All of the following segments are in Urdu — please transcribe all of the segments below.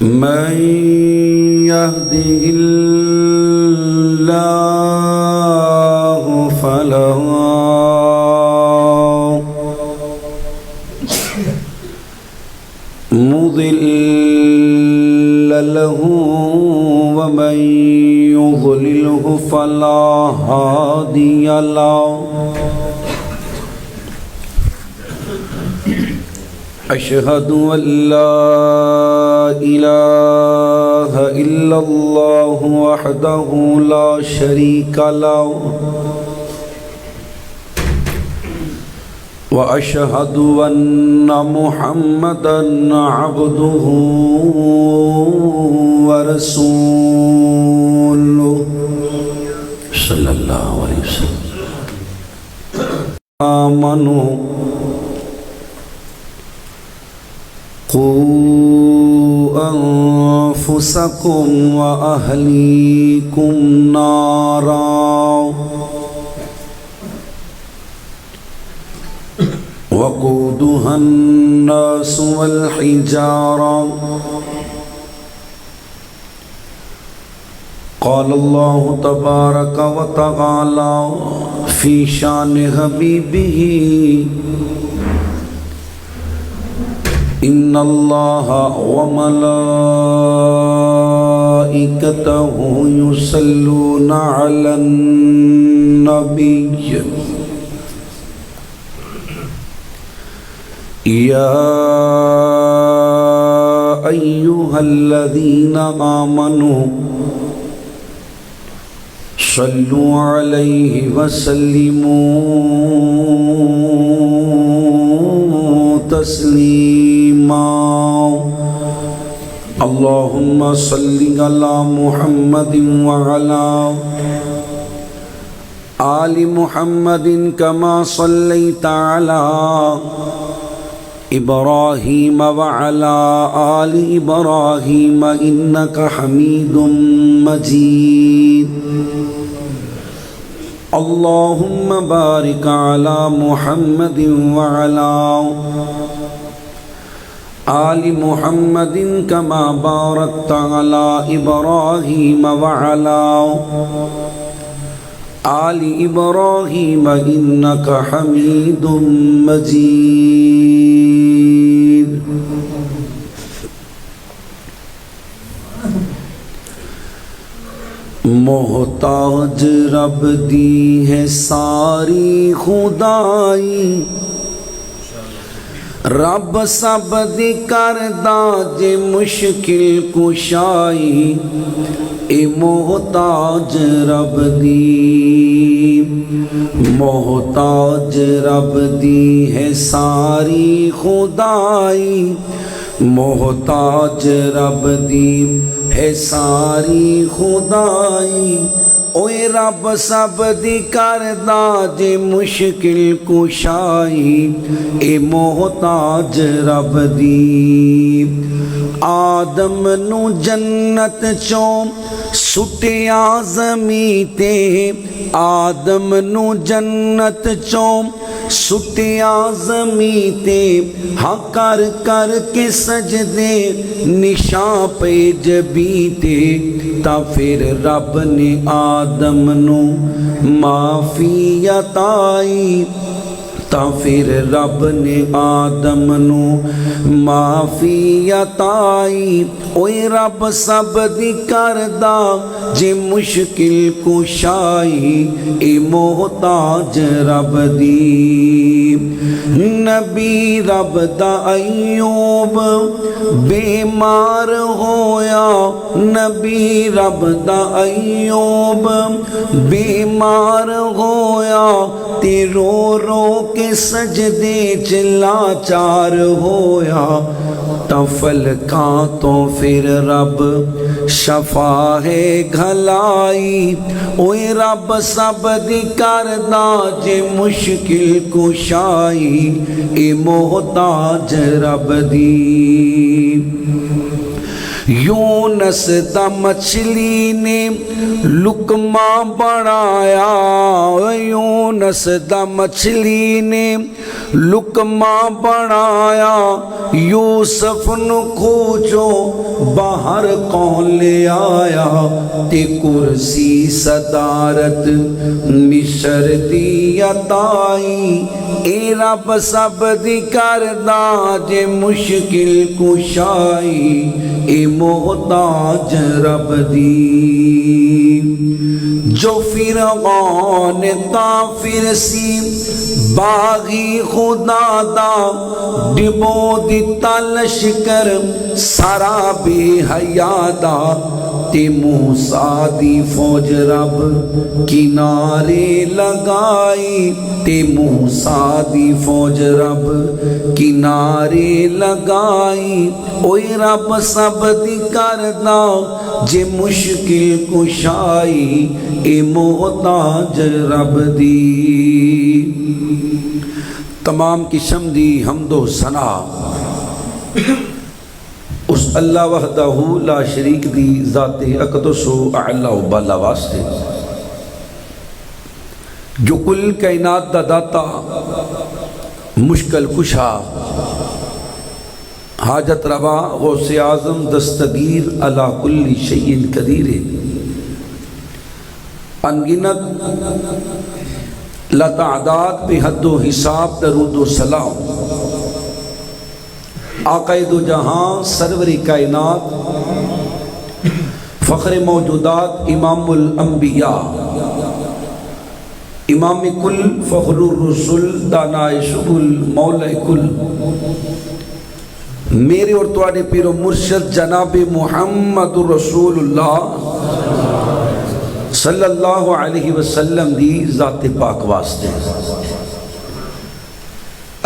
من يهده الله فلا مضل له ومن يضلله فلا هادي له أشهد أن لا إله إلا الله وحده لا شريك له وأشهد أن محمدا عبده ورسوله صلى الله عليه وسلم آمنوا قوا أنفسكم وأهليكم نارا وقودها الناس والحجارة قال الله تبارك وتعالى في شان حبيبه إن الله وملائكته يصلون على النبي يا أيها الذين آمنوا صلوا عليه وسلموا تسليما اللهم صل على محمد وعلى آل محمد كما صليت على إبراهيم وعلى آل إبراهيم إنك حميد مجيد اللهم بارك على محمد وعلى آل محمد كما باركت على إبراهيم وعلى آل إبراهيم إنك حميد مجيد محتاج رب دی ہے ساری خدائی رب سب دی کردہ جے مشکل کشائی اے محتاج رب دی محتاج رب دی ہے ساری خدائی محتاج رب دی ہے ساری خدائی اوے رب سب دی کردہ جے مشکل کشائی اے محتاج رب دی آدم نو جنت چوں سٹیا زمیں تے آدم نو جنت چوں سٹیا زمیں تے ہاں کر کر کے سجدے نشاں پہ جبی تے تا پھر رب نے آدم نو معافی عطائی تا پھر رب نے آدم نو معافی عطائی اوے رب سب دی کردہ جے مشکل کشائی اے محتاج رب دی نبی رب دا ایوب بیمار ہویا نبی رب دا ایوب بیمار ہویا تے رو رو کے سجدے چلا چار ہویا تفل کھاں تو پھر رب شفا ہے گھلائی اوے رب سب دی کردہ جے مشکل کشائی اے محتاج رب دی یونس دا مچھلی نے لقمہ بنایا، یونس دا مچھلی نے لقمہ بنایا، یوسف نو کھوجو باہر کون لے آیا، تے کرسی صدارت مصر دی عطائی، اے رب سب دی کردا جے مشکل کشائی، اے محتاج رب دی۔ جو فرعون کافر سی باغی خدا دا، ڈبو دیتا لشکر سارا بے حیا دا، تے موسیٰ دی فوج رب کنارے لگائی، تے موسیٰ دی فوج رب کنارے لگائی، اوئے رب سب دی کردا جے مشکل کشائی، اے محتاج رب دی۔ تمام قسم دی حمد و ثنا اس اللہ وحدہ لا شریک دی ذات اقدس و اعلی و بالا واسطے، جو کل کائنات دا داتا، مشکل کشا، حاجت روا، غوث اعظم، دستگیر، علی کل شیء قدیر، انگنت لاتعداد بے حد و حساب درود و سلام، آقا دو جہاں، سرور کائنات، فخر موجودات، امام الانبیاء، امام کل، فخر الرسل، دانائے شغل، مولا کل، میرے اور تواڈے پیر و مرشد جناب محمد رسول اللہ صلی اللہ علیہ وسلم دی ذات پاک واسطے،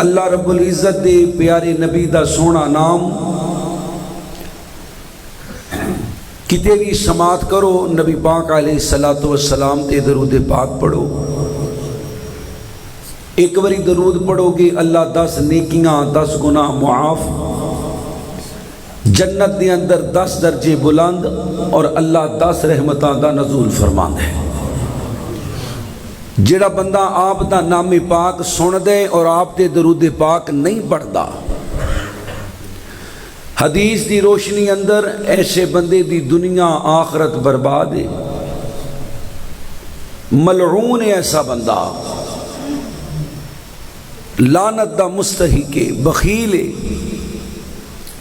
اللہ رب العزت دے پیارے نبی دا سونا نام کتے بھی سماعت کرو، نبی پاک علیہ السلام تے درود پاک پڑھو۔ ایک وری درود پڑھو گے اللہ 10 نیکیاں 10 گناہ معاف، جنت دے اندر 10 درجے بلند، اور اللہ 10 رحمتاں دا نزول فرماند ہے۔ جڑا بندہ آپ دا نام پاک سن دے اور آپ دے درود پاک نہیں پڑھدا، حدیث دی روشنی اندر ایسے بندے دی دنیا آخرت برباد ہے، ملعون ہے ایسا بندہ، لعنت دا مستحق ہے، بخیل ہے،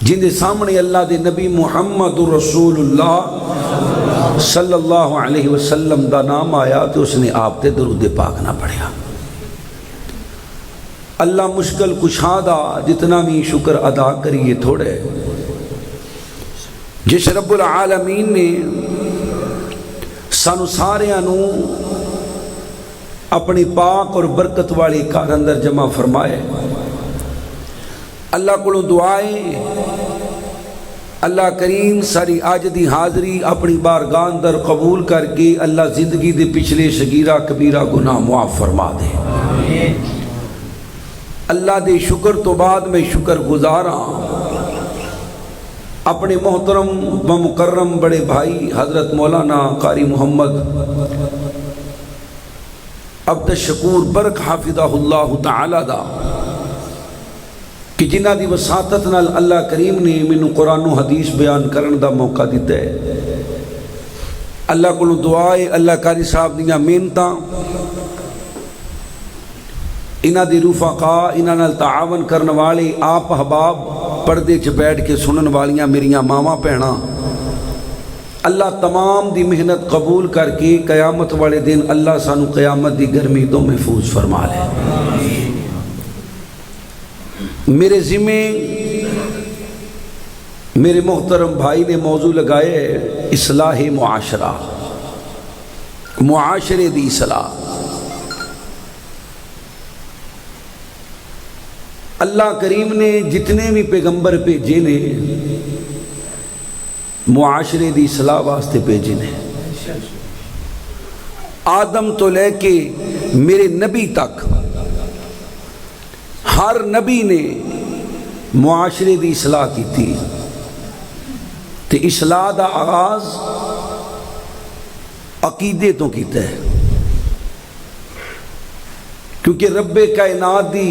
جن دے سامنے اللہ دے نبی محمد رسول اللہ صلی اللہ علیہ وسلم دا نام آیا تو اس نے آپ تے درود پاک نہ پڑھیا۔ اللہ مشکل کشادہ جتنا بھی شکر ادا کریے تھوڑے، جس رب العالمین نے سانو ساریانو اپنی پاک اور برکت والی کار اندر جمع فرمائے، اللہ کو دعائیں، اللہ کریم ساری آج دی حاضری اپنی بارگاہ اندر قبول کر کے اللہ زندگی دے پچھلے صغیرہ کبیرہ گناہ معاف فرما دے۔ اللہ دے شکر تو بعد میں شکر گزاراں اپنے محترم و مکرم بڑے بھائی حضرت مولانا قاری محمد عبد الشکور برک حافظہ اللہ تعالی دا، کہ جنہ دی وساطت نال اللہ کریم نے مینوں قرآن و حدیث بیان کرن دا موقع دیتا ہے۔ اللہ کو دعائے اللہ قاری صاحب دیاں محنتاں، انہاں دی رفقا، انہاں نال تعاون کرن والے آپ احباب، پردے چ بیٹھ کے سنن والیاں میریاں ماواں بہناں، اللہ تمام دی محنت قبول کر کے قیامت والے دن اللہ سانو قیامت دی گرمی تو محفوظ فرما لے۔ میرے ذمہ میرے محترم بھائی نے موضوع لگائے اصلاح معاشرہ، معاشرے دی اصلاح۔ اللہ کریم نے جتنے بھی پیغمبر بھیجے نے معاشرے دی اصلاح واسطے بھیجے نے، آدم تو لے کے میرے نبی تک ہر نبی نے معاشرے دی اصلاح کی تھی۔ تے اصلاح دا آغاز عقیدے تو کیتا ہے، کیونکہ رب کائنات دی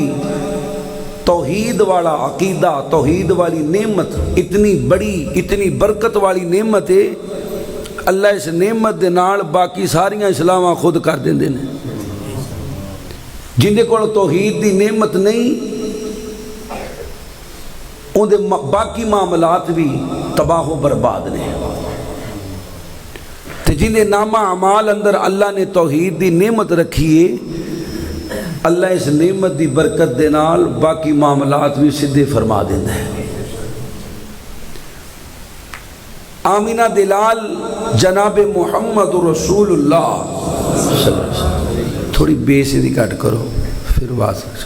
توحید والا عقیدہ، توحید والی نعمت اتنی بڑی، اتنی برکت والی نعمت ہے، اللہ اس نعمت دے نال باقی ساریاں اصلاحاں خود کر دیندے نے۔ جن دے کول توحید دی نعمت نہیں، ان دے باقی معاملات بھی تباہ و برباد نے۔ تے جن دے نامہ اعمال اندر اللہ نے توحید دی نعمت رکھی ہے، اللہ اس نعمت دی برکت دے نال باقی معاملات بھی سدھے فرما دیندہ ہے۔ آمینہ دلال جناب محمد رسول اللہ صلی اللہ علیہ وسلم، تھوڑی بے سیدھی کٹ کرو پھر بات سکتا۔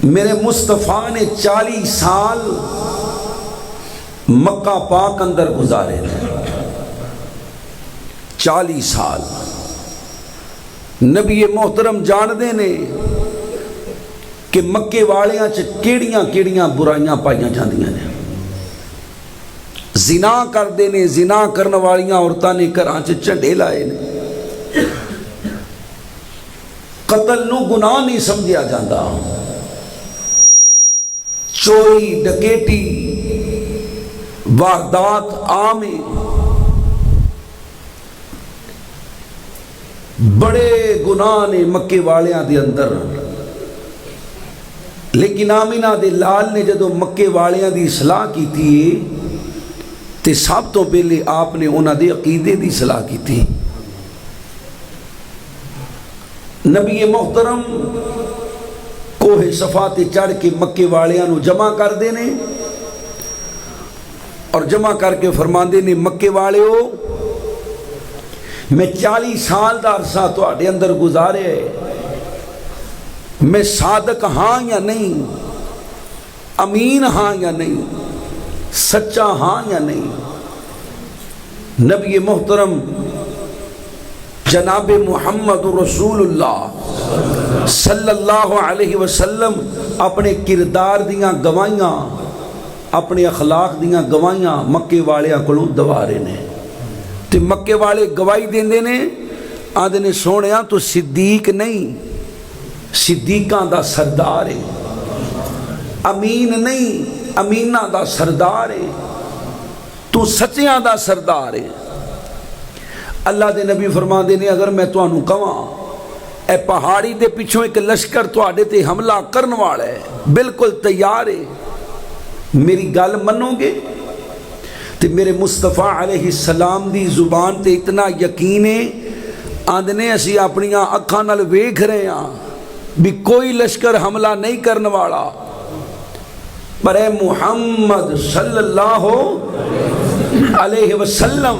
میرے مصطفیٰ نے 40 سال مکہ پاک اندر گزارے تھے، 40 سال۔ نبی محترم جاندے نے کہ مکے والیاں چ کیڑیاں کیڑیاں برائیاں پائیاں جاندیاں نے۔ زنا کردے نے، زنا کرن والیاں عورتاں نے گھراں چ جھنڈے لائے نے۔ قتل نو گناہ نہیں سمجھیا جاندہ، چوری ڈکیٹی واردات عام ہے، بڑے گناہ نے مکے والیاں دے اندر۔ لیکن آمینہ دے لال نے جدو مکے والیاں دی اصلاح کی تھی تے سب تو پہلے آپ نے انہاں دے عقیدے دی اصلاح کی تھی۔ نبی محترم کوہ صفا تے چڑھ کے مکے والیاں نو جمع کر دینے اور جمع کر کے فرماندے نے، مکے والے ہو، میں 40 سال دا عرصہ تواڈے اندر گزارے ہے، میں صادق ہاں یا نہیں، امین ہاں یا نہیں، سچا ہاں یا نہیں۔ نبی محترم جناب محمد رسول اللہ صلی اللہ علیہ وسلم اپنے کردار دیاں گوائیاں، اپنے اخلاق دیاں گوائیاں مکے والیاں کولوں دوارے نے۔ تے مکے والے گواہی دیندے نے، آندے نے سونیاں تو صدیق نہیں، صدیقاں دا سردار ہے، امین نہیں، امینہ دا سردار ہے، تو سچیاں دا سردار ہے۔ اللہ دے نبی فرما دے نے، اگر میں تانوں کہاں اے پہاڑی دے پیچھوں ایک لشکر تواڈے تے حملہ کرن والا ہے، بالکل تیار ہے، میری گل منو گے؟ تے میرے مصطفیٰ علیہ السلام دی زبان تے اتنا یقین ہے، آندنے اسی اپنیاں اکھاں نال ویکھ رہے ہیں بھی کوئی لشکر حملہ نہیں کرن والا، پر اے محمد صلی اللہ علیہ وسلم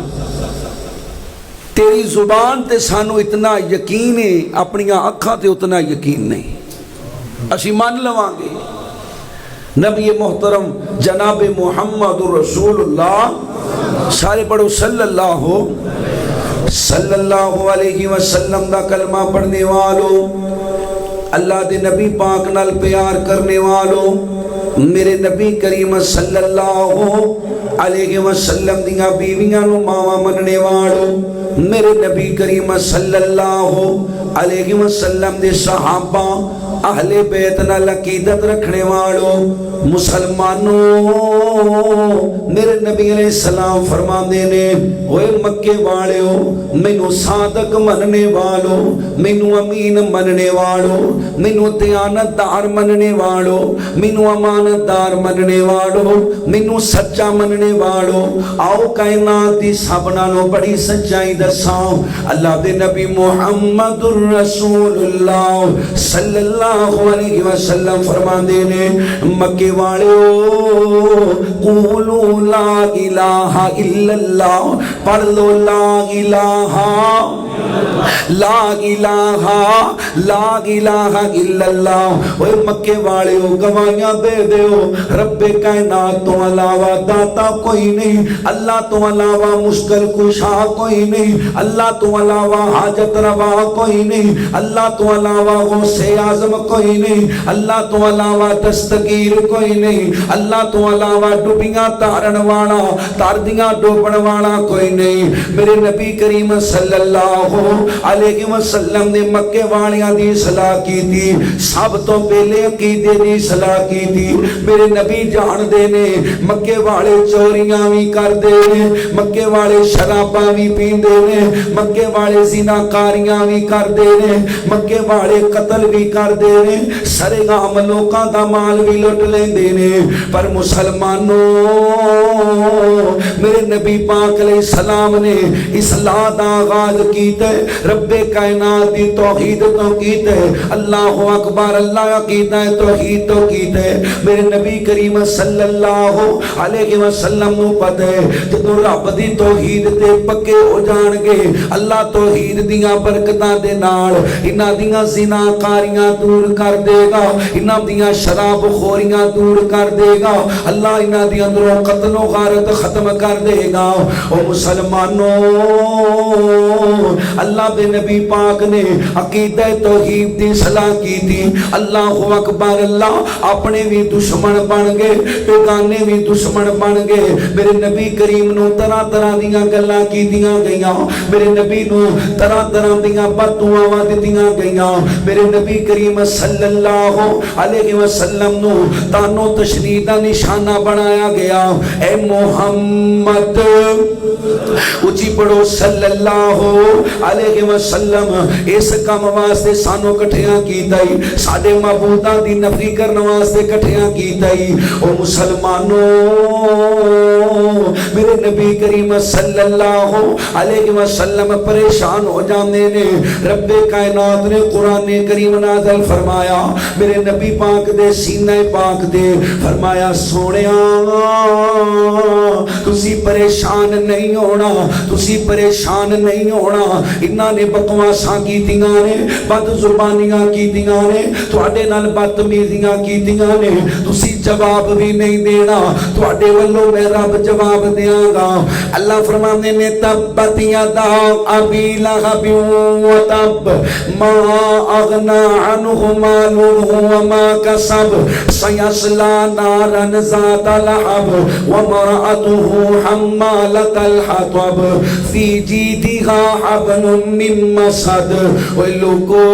تیری زبان تے سانو اتنا یقین ہے، اپنیاں اکھاں تے اتنا یقین نہیں، اسی مان لواں گے۔ نبی محترم جناب محمد رسول اللہ، سارے پڑھو صلی اللہ علیہ وسلم دا کلمہ پڑھنے والو، اللہ دے نبی پاک نال پیار کرنے والو، میرے نبی کریم صلی اللہ علیہ وسلم دیاں بیویاں نو ماواں مننے والو، میرے نبی کریم صلی اللہ علیہ وسلم دے صحابہ اہل بیت نال عقیدت رکھنے والو، مسلمانوں، میرے نبی علیہ السلام فرماندے نے، اوے مکے والو، مینوں صادق مننے والو، مینوں امین مننے والو، مینوں دیانت دار مننے والو، مینوں امانت دار مننے والو، مینوں سچا مننے والو، آؤ کائنات دی سب نالوں بڑی سچائی دساں۔ اللہ دے نبی محمد الرسول اللہ صلی اللہ علیہ وسلم فرماندے نے، مکے والو قولو لا الہ الا اللہ، پڑھ لو لا الہ لا الہ لا الہ الا اللہ۔ اوے مکے والے ہو، گواہیاں دے دیو، رب کائنات تو علاوہ داتا کوئی نہیں، اللہ تو علاوہ مشکل کشا کوئی نہیں، اللہ تو علاوہ حاجت روا کوئی نہیں، اللہ تو علاوہ غوث اعظم کوئی نہیں، اللہ تو علاوہ دستگیر کوئی نہیں، اللہ تو علاوہ ڈوبیاں تارن والا تاردیاں ڈوبن والا کوئی نہیں۔ میرے نبی کریم صلی اللہ علیہ وسلم نے مکے والیاں دی اصلاح کی تھی، سب تو پہلے عقیدے دی اصلاح کی تھی۔ میرے نبی جان دے نے مکے والے چوریاں بھی کر دے نے، مکے والے شراباں بھی پیندے نے، مکے والے زناکاریاں بھی کر دے نے، مکے والے قتل بھی کر دے نے، سرے عام لوکاں دا مال بھی لٹ لیندے نے، پر مسلمانوں میرے نبی پاک علیہ السلام نے اصلاح دا آغاز کیتا ہے، رب کائنات دی توحید تو کیتا ہے، اللہ اکبر، اللہ عقیدہ توحید تو کیتا ہے۔ میرے نبی کریم صلی اللہ علیہ وسلم نو پتہ ہے جدوں رب دی توحید تے پکے ہو جان گے، اللہ توحید دیاں برکتاں دے نال انہاں دیاں زناکاریاں دور کر دے گا، انہاں دیاں شراب خوریاں دور کر دے گا، اللہ انہاں دیاں اندروں قتل و غارت ختم کر دے گا۔ او مسلمانوں، اللہ دے نبی پاک نے عقیدہ توحید دی صلاح کی تھی، اللہ اکبر، اللہ اپنے بھی دشمن بن گئے، بیگانے بھی دشمن بن گئے۔ میرے نبی کریم نو طرح طرح دیاں گلاں کیتیاں گئیاں، میرے نبی نو طرح طرح دیاں بد دعاواں دتیاں گئیاں، میرے نبی کریم صلی اللہ علیہ وسلم نو تانو تشنیع دا نشانہ بنایا گیا۔ اے محمد، اچھی پڑھو صلی اللہ علیہ وسلم، اس کام واسطے سانو کٹھیاں کیتائی، ساڈے معبوداں دی نفی کرن واسطے کٹھیاں کیتائی۔ او مسلمانوں، میرے نبی کریم صلی اللہ علیہ وسلم پریشان ہو جاندے نے، رب کائنات نے قرآن کریم نازل فرمایا میرے نبی پاک دے سینہ پاک دے، فرمایا سونیاں تسی پریشان نہیں ہونا، تسی پریشان نہیں ہونا، انہاں نے بکواساں کیتیاں نے، بد زبانیاں کیتیاں نے، تواڈے نال بدتمیزیاں کیتیاں نے، تسی جواب بھی نہیں دینا، تواڈے والوں میں رب جواب دیاں گا۔ اللہ فرمانے نے تبت یدا ابی لہب وتب ما اغنى عنه ماله وما كسب سيصلى نارا ذات لہب وامرأته حمالة الحطب في جيدها حبل من مسد۔ اوے لوگو،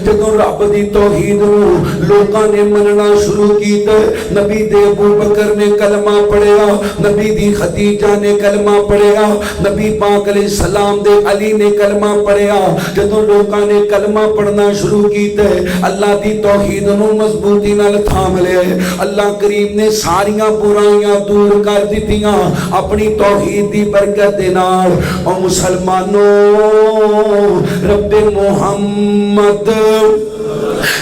جدوں رب دی توحید نو لوکاں نے مننا شروع کیتا، نبی دے ابو بکر نے کلمہ پڑھیا، نبی دی خدیجہ نے کلمہ پڑھیا، نبی پاک علیہ السلام دے علی نے کلمہ پڑھیا، جدوں لوکاں نے کلمہ پڑھنا شروع کیتا، اللہ دی توحید نو مضبوطی نال تھام لیا، اللہ کریم نے ساریاں برائیاں دور کر دتیاں اپنی توحید دی برکت دے نال۔ او مسلمانوں، رب محمد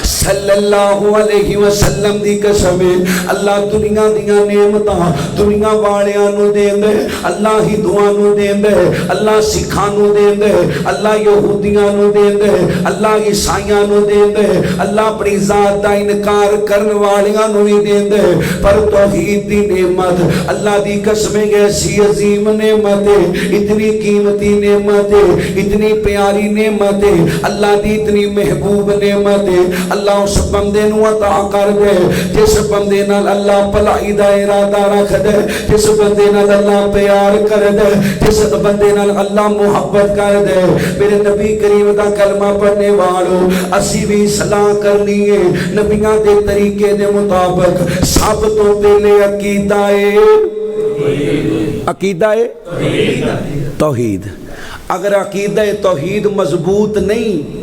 صلی اللہ علیہ وسلم دی قسم، اللہ دنیا دیاں نعمتاں دنیا والیاں نو دیندے، اللہ ہندوؤں نو دیندے، اللہ سکھاں نو دیندے، اللہ یہودیاں نو دیندے، اللہ عیسائیاں نو دیندے، اللہ اپنی ذات دا انکار کرن والیاں نو بھی دیندے، پر توحید دی نعمت اللہ دی قسم ایسی عظیم نعمت ہے، اتنی قیمتی نعمت ہے، اتنی پیاری نعمت ہے، اللہ دی اتنی محبوب نعمت ہے، اللہ اس بندے نو عطا کر دے جس بندے نال اللہ بھلائی دا ارادہ رکھ دے، جس بندے نال اللہ پیار کر دے، جس بندے نال اللہ محبت کر دے۔ میرے نبی کریم دا کلمہ پڑھنے والوں، اسی بھی صلاح کرنی ہے نبیاں دے طریقے دے مطابق۔ سب تو پہلے عقیدہ توحید۔ اگر عقیدہ توحید مضبوط نہیں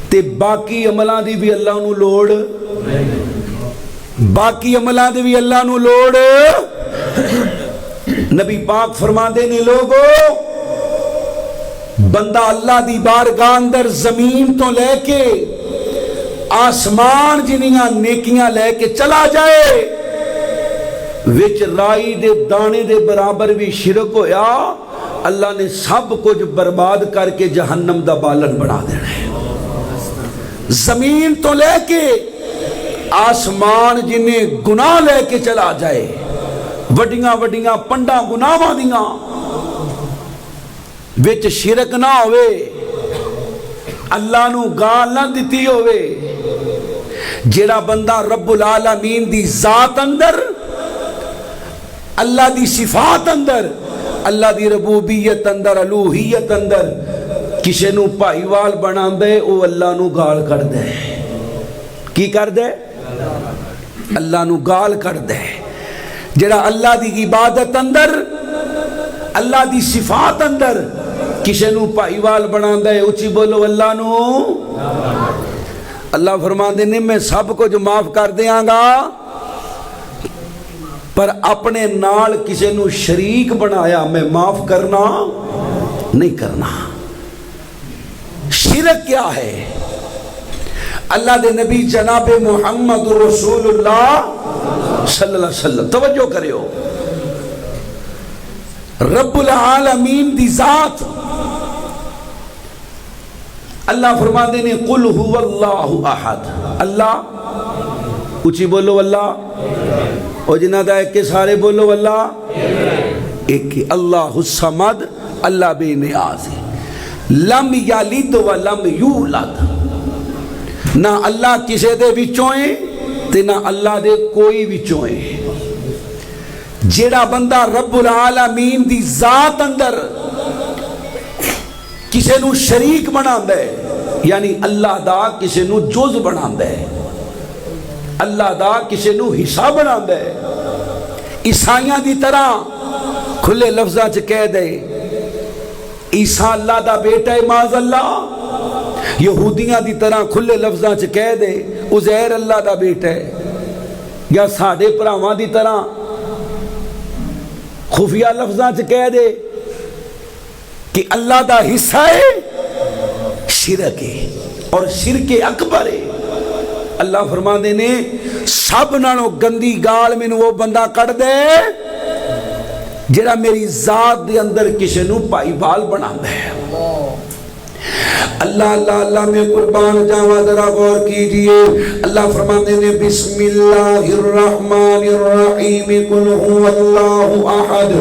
تے باقی عملاں دی بھی اللہ نو لوڑ، باقی عملاں دی بھی اللہ نو لوڑ۔ نبی پاک فرماندے نے لوگو، بندہ اللہ دی بارگاہ اندر زمین تو لے کے آسمان جنیاں نیکیاں لے کے چلا جائے، وچ رائی دے دانے دے برابر بھی شرک ہویا، اللہ نے سب کچھ برباد کر کے جہنم دا بالن بنا دینا ہے۔ زمین تو لے کے آسمان جنہیں گناہ لے کے چلا جائے، وڈیاں وڈیاں پنڈا گناہاں دیاں وچ شرک نہ ہوئے، اللہ نو گال نہ دیتی ہوئے، جیڑا بندہ رب العالمین دی ذات اندر، اللہ دی صفات اندر، اللہ دی ربوبیت اندر، الوہیت اندر کسے نو پائیوال بنا دے، او اللہ نو گال کر دے۔ کی کر دے؟ اللہ نو گال کر دے۔ جڑا اللہ دی عبادت اندر، اللہ دی صفات اندر کسے نو پائیوال بنا دے، اچھی بولو اللہ نو۔ اللہ فرما دے نے میں سب کو جو معاف کر دیاں گا، پر اپنے نال کسے نو شریک بنایا میں معاف کرنا نہیں کرنا۔ شرک کیا ہے؟ اللہ دے نبی جناب محمد رسول اللہ صلی اللہ علیہ وسلم، توجہ کریو، رب العالمین دی ذات اللہ فرما دے نے قل هو اللہ احد، اللہ اچھی بولو اللہ، اور جنہ دا ایک کے سارے بولو اللہ ایک کی، اللہ الصمد، اللہ بے نیاز ہے، لم یلد ولم یولد، نہ اللہ کسے دے وچوئیں تے نہ اللہ دے کوئی وچوئیں۔ جیڑا بندہ رب العالمین دی ذات اندر کسے نو شریک بنا دے، یعنی اللہ دا کسے نو جز بنا دے، اللہ دا کسے نو حصہ بنا دے، عیسائیاں دی طرح کھلے لفظاں چ کہہ دے عیسیٰ اللہ دا بیٹا ہے معاذ اللہ، یہودیاں دی طرح کھلے لفظاں چ کہہ دے عزیر اللہ دا بیٹا ہے، یا ساڑھے پراواں دی طرح خفیہ لفظاں چ کہہ دے کہ اللہ دا حصہ ہے، شرک ہے اور شرک اکبر ہے۔ اللہ فرما دے نے سب نالوں گندی گال میں وہ بندہ کٹ دے جڑا میری ذات دے اندر کسے نو پائی بال بنا دے۔ اللہ اللہ اللہ میں قربان جاوا، ذرا غور کیجئے، اللہ فرماتے ہیں بسم اللہ الرحمن الرحیم، قل هو اللہ احد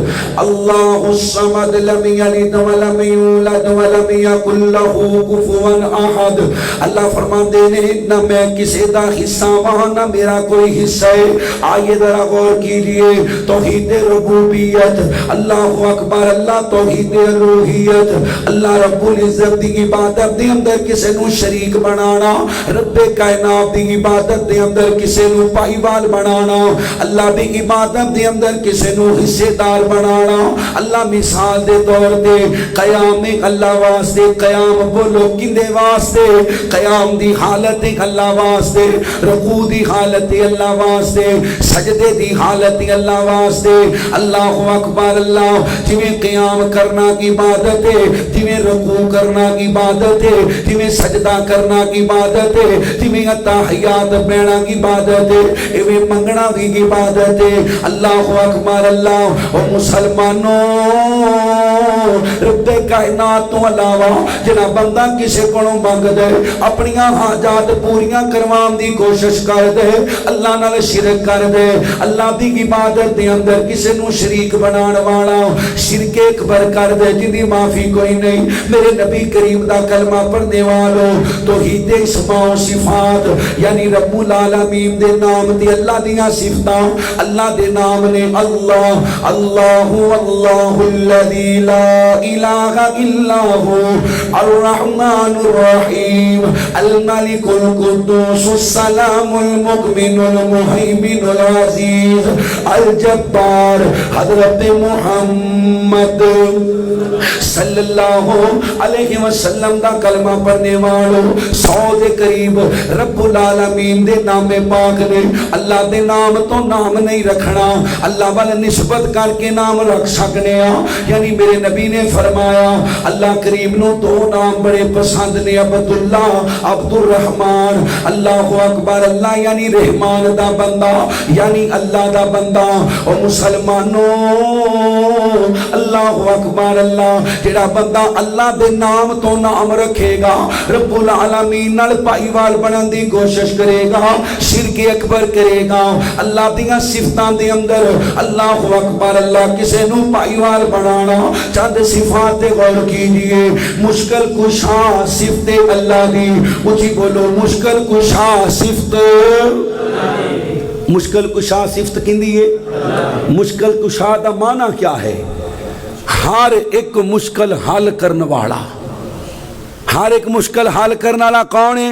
اللہ الصمد لم یلد ولم یولد ولم یکن له کفوا احد۔ اللہ فرماتے ہیں نہ میں کسی دا حصہ وہاں نہ میرا کوئی حصہ ہے۔ آئیے ذرا غور کیجئے، توحید ربوبیت، اللہ اکبر، اللہ توحید الوہیت، اللہ رب العزت دی عبادت دے اندر کسے نو شریک بنانا، رب کائنات دی عبادت دے اندر کسے نو پائیوال بنانا، اللہ دی عبادت دے اندر کسے نو حصے دار بنانا۔ اللہ مثال دے طور دے قیام اللہ واسطے، قیام بولو کندے واسطے، قیام دی حالت اللہ واسطے، رکوع دی حالت اللہ واسطے، سجدے دی حالت اللہ واسطے۔ اللہ اکبر، اللہ جویں قیام کرنا کی عبادت ہے، جویں رکوع کرنا کی عبادت ہے، تمہیں سجدہ کرنا کی عبادت ہے، تمہیں تحیات پڑھنا کی عبادت ہے، ایویں منگنا کی عبادت ہے۔ اللہ اکبر، اللہ او مسلمانوں، رب کائنات تو علاوہ جنا بندہ کسے کولوں منگ دے، اپنی حاجات پوریاں کروان دی کوشش کر دے، اللہ نال شرک کر دے، اللہ دی عبادت دے اندر کسے نو شریک بنان والا شرک اکبر کر دے، جن دی معافی کوئی نہیں۔ میرے نبی کریم دا کلمہ پڑھنے والوں، توحید اسماء و صفات، یعنی رب العالمین دے نام دے اللہ دیاں صفتاں، اللہ دے نام نے اللہ، اللہ اللہ الذی لا الہ الا ہو، الرحمن الرحیم، الملک القدوس السلام المؤمن المہیمن العزیز الجبار۔ حضرت محمد صلی اللہ علیہ وسلم دا کلمہ پڑھنے والوں، 100 دے قریب رب العالمین دے نام پاک نے۔ اللہ دے نام تو نام نہیں رکھنا، اللہ والے نسبت کر کے نام رکھ سکنے ہاں۔ یعنی میرے نبی نے فرمایا اللہ کریم نو 2 نام بڑے پسند نے، عبداللہ، عبد الرحمن۔ اللہ اکبر، اللہ یعنی رحمان دا بندہ، یعنی اللہ دا بندہ۔ اور مسلمانوں، اللہ اکبر، اللہ جڑا بندہ اللہ دے نام تو نام انتقام رکھے گا، رب العالمین نال پائیوال بنن دی کوشش کرے گا، شرک اکبر کرے گا۔ اللہ دیاں صفتاں دے اندر اللہ اکبر، اللہ کسے نو پائیوال بنانا چند صفات تے غور کیجئے۔ مشکل کشا صفت اللہ دی، اونچی بولو مشکل کشا صفت، مشکل کشا صفت کیندی ہے؟ مشکل کشا دا معنی کیا ہے؟ ہر ایک مشکل حل کرنے والا، ہر ایک مشکل حل کرنے والا کون ہے؟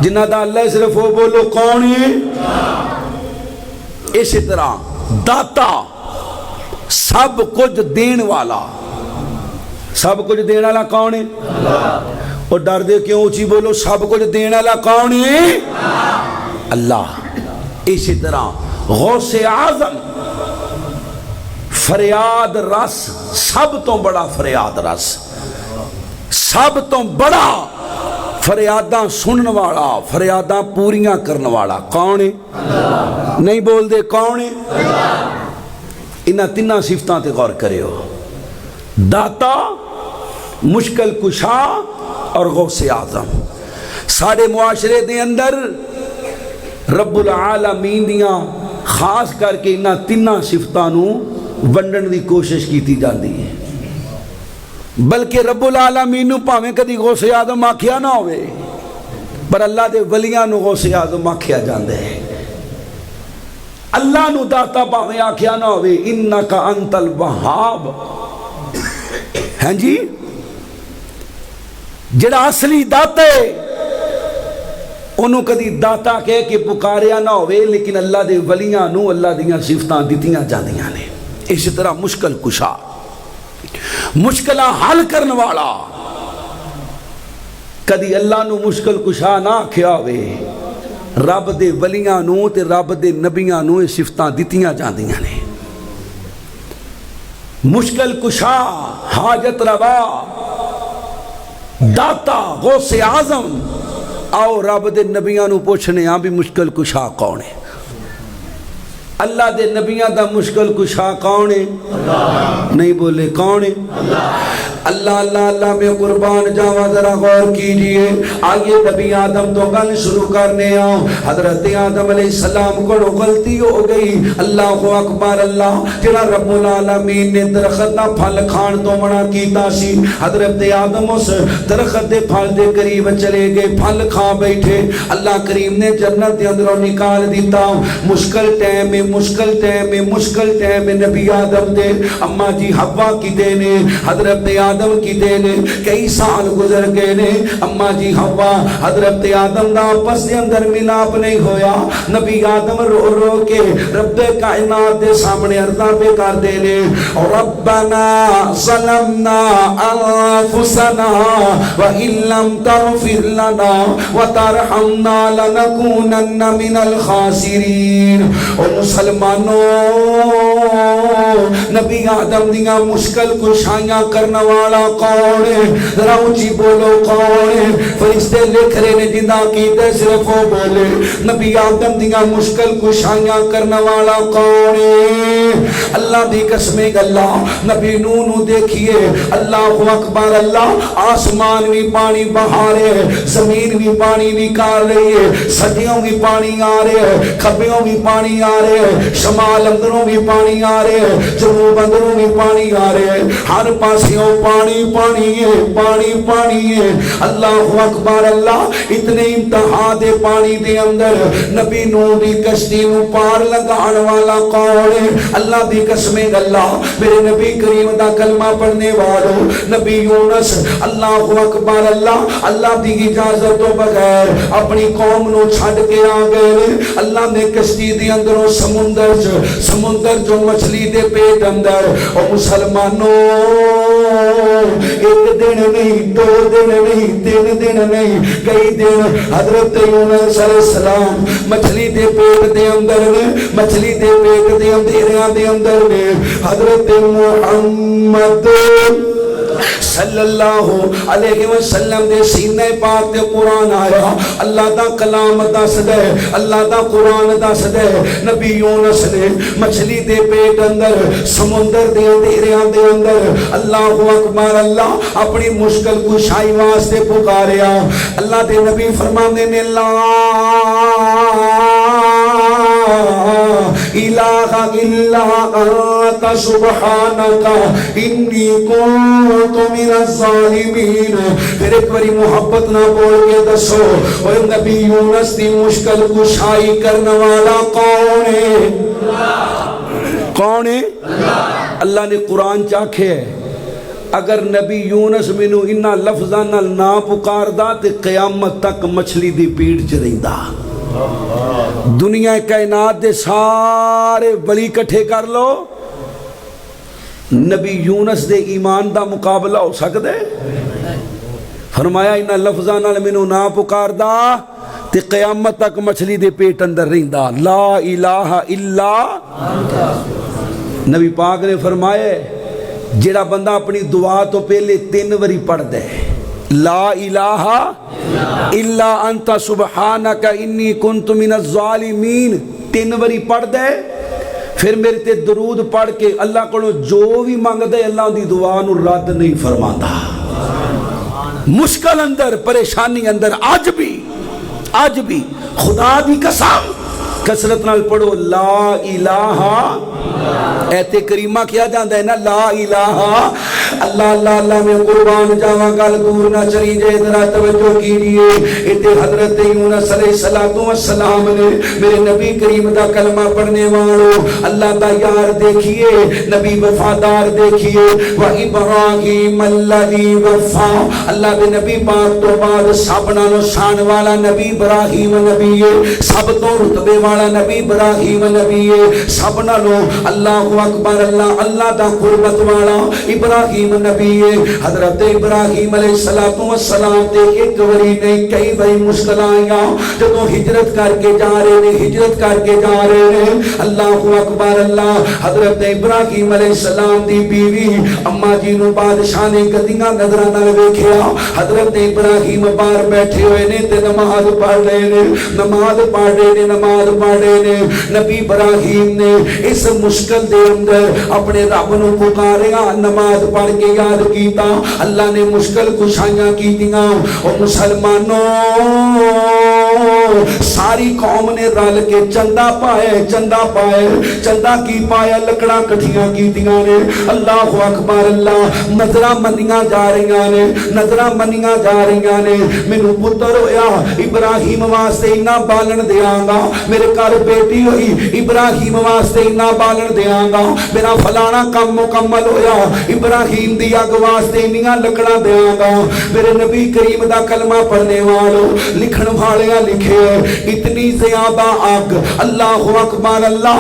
جنہ دا اللہ صرف وہ بولو کون ہے؟ اسی طرح داتا سب کچھ دین والا، سب کچھ دین والا کون ہے؟ اور ڈر دے کیوں اونچی بولو سب کچھ دین والا کون ہے؟ اللہ۔ اسی طرح غوث اعظم فریاد رس، سب تو بڑا فریاد رس، سب تو بڑا فریاداں سنن والا، فریاداں پوریاں کرنے والا کون ہے؟ نہیں بول دے کون ہے؟ انہاں تیناں صفتاں تے غور کریو، داتا، مشکل کشا اور غوث اعظم۔ سارے معاشرے دے اندر رب العالمین دیاں خاص کر کے انہاں تیناں صفتاں نو ونڈن دی کوشش کیتی جاندی ہے، بلکہ رب العالمین نو پاویں کدی غوث اعظم آکھیا نہ ہوئے، پر اللہ دے ولیاں نو غوث اعظم آکھیا جاندے ہے۔ اللہ نو داتا پاویں آکھیا نہ ہوئے، انکا انت الوہاب، ہیں جی جڑا اصلی داتا ہے انہوں کدی داتا کہہ کے پکاریا نہ ہوئے، لیکن اللہ دے ولیاں نو اللہ دیاں صفتاں دتیاں جاندیاں نے۔ اسی طرح مشکل کشا، مشکلہ حل کرنے والا، کدی اللہ نو مشکل کشا نہ آکھیا ہوئے، رب دے ولیاں نو تے رب دے نبیاں نو یہ صفتاں دتیاں جاندیاں نے۔ مشکل کشا، حاجت روا، داتا، غوث اعظم۔ آؤ رب دے نبیاں نو پوچھنے ہاں بھی مشکل کشا کون ہے؟ اللہ دے نبیاں دا مشکل کشا کون ہے؟ نہیں بولے کون ہے؟ اللہ اللہ اللہ میں قربان جاواں، ذرا غور کیجئے۔ آئیے نبی آدم تو گل شروع کرنے آؤ۔ حضرت آدم علیہ السلام کو غلطی ہو گئی، اللہ اکبر اللہ، جڑا رب العالمین نے درخت دا پھل کھان تو منع کیتا سی، حضرت آدم اس درخت دے پھل دے قریب چلے گئے، پھل کھا بیٹھے، اللہ کریم نے جنت دے اندروں نکال دیتا۔ مشکل ٹائم میں نبی آدم دے اما جی حوا کی دینے، حضرت آدم کی دینے، کئی سال گزر گئے نے، اما جی حوا حضرت آدم دا آپس دے اندر ملاپ نہیں ہویا۔ نبی آدم رو رو کے رب کائنات دے سامنے عرضاں پہ کر دینے، ربنا ظلمنا انفسنا وَإِن لَّمْ تَغْفِرْ لَنَا وَتَرْحَمْنَا لَنَكُونَنَّ مِنَ الْخَاسِرِينَ۔ اور مسلمانوں، نبی آدم دیاں مشکل کشائیاں کرنے والا کون ہے؟ ذرا اونچی بولو کون ہے؟ فرشتے لکھ رہے نے جنہ کیتے صرف وہ بولے۔ نبی آدم دیاں مشکل کشائیاں کرنے والا کون ہے؟ اللہ دی قسمیں اللہ، نبی نوح نو دیکھیے، اللہ اکبر اللہ، آسمان بھی پانی بہا رہے ہے، زمین بھی پانی نکال رہی ہے، سجیوں بھی پانی آ رہے ہے، کھبیوں بھی پانی آ رہے ہے، شمال اندروں بھی پانی آ رہے ہے، جنوب اندروں بھی پانی آ رہے ہے، ہر پاسیوں پانی پانی ہے، پانی پانی ہے۔ اللہ اکبر اللہ، اتنے انتہا دے پانی دے اندر نبی نوح دی کشتی نو پار لگان والا کون ہے؟ اللہ دی قسمیں اللہ، میرے نبی کریم دا کلمہ پڑھنے والوں، نبی یونس اللہ اکبر اللہ، اللہ دی اجازت تو بغیر اپنی قوم نو چھڑ کے آ گئے۔ اللہ نے کشتی دی اندروں سمندر جو مچھلی دے پیٹ اندر، اور مسلمانوں ایک دن نہیں، دو دن نہیں، تین دن نہیں، کئی دن حضرت یونس علیہ السلام مچھلی دے پیٹ دے اندر نے، مچھلی دے پیٹ دے اندر نے، حضرت محمد صلی اللہ علیہ وسلم دے سینے پاک تے قرآن آیا. اللہ دا کلام دس دے, اللہ دا قرآن دس دے نبی یونس نے مچھلی دے پیٹ اندر سمندر دے اندھیریاں دے اندر اللہ اکبر اللہ اپنی مشکل کشائی واسطے پکاریا. اللہ دے نبی فرماندے نے لا الہ الا انت سبحانک انی کنت من الظالمین. پھر ایک باری محبت نہ بول کے دسو اور نبی یونس دی مشکل کشائی کرنے والا کون ہے؟ کون ہے؟ اللہ نے قرآن چاکھے ہے اگر نبی یونس مینو انہاں لفظاں نال نہ پکاردا تے قیامت تک مچھلی دی پیٹ چ رہندا. دنیا کائنات دے سارے ولی کٹھے کر لو, نبی یونس دے ایمان دا مقابلہ ہو سکدا ہے؟ فرمایا انہاں لفظاں نال مینو نہ پکاردا تے قیامت تک مچھلی دے پیٹ اندر رہندا. لا الہ الا نبی پاک نے فرمایا جڑا بندہ اپنی دعا تو پہلے 3 واری پڑھ دے لا الہ الا انت سبحانک انی کنت من الظالمین 3 واری پڑھ دے, پھر میرے تے درود پڑھ کے اللہ کو جو بھی مانگ دے اللہ دی دعا نو رد نہیں فرماندا. مشکل اندر پریشانی اندر آج بھی خدا دی قسم کثرت نال پڑھو لا الہ. ایتے کریمہ کیا جاندہ ہے نا لا الہ اللہ اللہ اللہ میں قربان جاواں گل دور نہ چلی جائے. ذرا توجہ کیجئے ایتے حضرت یونس علیہ السلام نے میرے نبی کریم دا کلمہ پڑھنے والوں اللہ دا یار دیکھیے, نبی وفادار دیکھیے. وَإِبْرَاهِيمَ الَّذِي وَفَّى اللہ دے نبی پاک تو بعد سب نالوں شان والا نبی ابراہیم نبی ہے, سب تو رتبے والا نبی ابراہیم نبی ہے, سب نالوں اللہ اکبر اللہ اللہ دا قربت والا ابراہیم نبی ہے. حضرت ابراہیم علیہ السلام تے ایک وری نہیں کئی باری مشکل آئیاں جدوں ہجرت کر کے جا رہے ہیں اللہ اکبر اللہ. حضرت ابراہیم علیہ السلام دی بیوی اما جی نو بادشاہ نے گدیاں نظراں نال ویکھیا. حضرت ابراہیم باہر بیٹھے ہوئے نے تے نماز پڑھ رہے نے. نبی ابراہیم نے اس مشکل دے اندر اپنے رب نو پکاریا, نماز پڑھ کے یاد کیتا, اللہ نے مشکل کشائیاں کیتیاں. اور مسلمانوں ساری قوم نے رل کے چندہ پائے چندہ کی پایا لکڑا کٹھیاں کیتیاں نے. اللہ اکبر اللہ نظرہ منیاں جا رہیاں نے. مینوں پتر ہویا ابراہیم واسطے انہاں بالن دیاں گا, میرے گھر بیٹی ہوئی ابراہیم واسطے انہاں بالن دیاں گا, میرا فلانا کام مکمل ہویا ابراہیم دی اگ واسطے انہاں لکڑا دیاں گا. میرے نبی کریم دا کلمہ پڑھنے والوں لکھن والے لکھے اتنی زیادہ آگ اللہ اکبر اللہ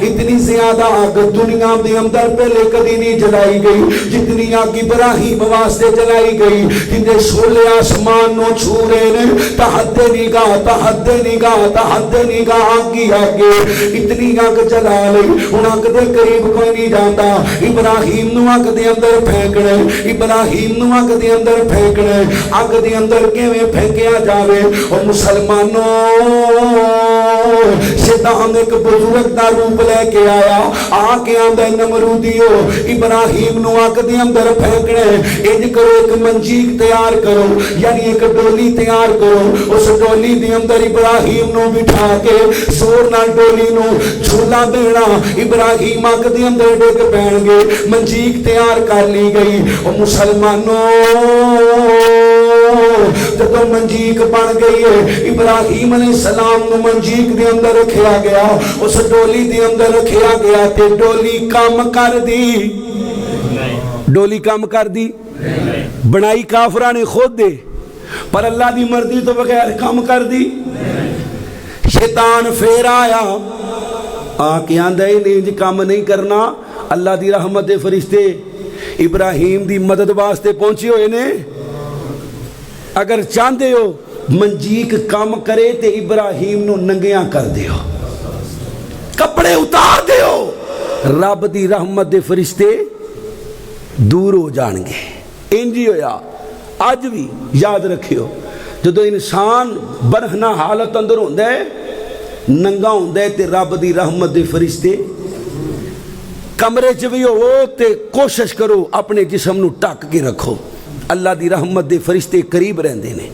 اتنی زیادہ آگ دنیا دے اندر پہلے کدی نہیں جلائی گئی جتنی آگ ابراہیم واسطے جلائی گئی. جنہیں شولے آسمان نو چھو رہے نے تحد نگاہ آگی آگے اتنی آگ جلا لئی. ان آگ دے قریب کوئی نہیں جاتا. ابراہیم نو آگ دے اندر پھینکنے آگ دے اندر کیویں پھینکیا جاوے. اور مسلمانوں شیطان ایک بزرگ دا روپ لے کے آیا, آ کے آندہ نمرودیو ابراہیم نو آگ دے اندر پھینکنے. انج کرو ایک منجیک تیار کرو یعنی ایک ڈولی تیار کرو, اس ڈولی دے اندر ابراہیم نو بٹھا کے زور نال ڈولی نو جھولا دینا. ابراہیم آگ دے اندر ڈگ پین گے, منجیک تیار کر لی گئی. اور مسلمانوں جدو منجیک بن گئی ہے ابراہیم علیہ السلام نو منجیک دے اندر رکھیا گیا, اس ڈولی دے اندر رکھیا گیا تے ڈولی کام کر دی بنائی کافرہ نے خود دے پر اللہ دی مرضی تو بغیر کام کر دی. شیطان پھر آیا آ کے آندہ نہیں کام نہیں کرنا. اللہ دی رحمت فرشتے ابراہیم دی مدد واسطے پہنچے ہوئے نے. اگر چاہتے ہو منجیک کام کرے تے ابراہیم نو ننگیاں کر دیو, کپڑے اتار دیو. رب دی رحمت دے فرشتے دور ہو جان گے۔ انج ہی ہویا اج بھی یاد رکھیو، جدو انسان برہنہ حالت اندر ہوندا ہے، ننگا ہوندا ہے تے رب دی رحمت دے فرشتے کمرے چ بھی ہو تے کوشش کرو اپنے جسم نو ٹک کے رکھو، اللہ دی رحمت دے فرشتے قریب رہندے نے۔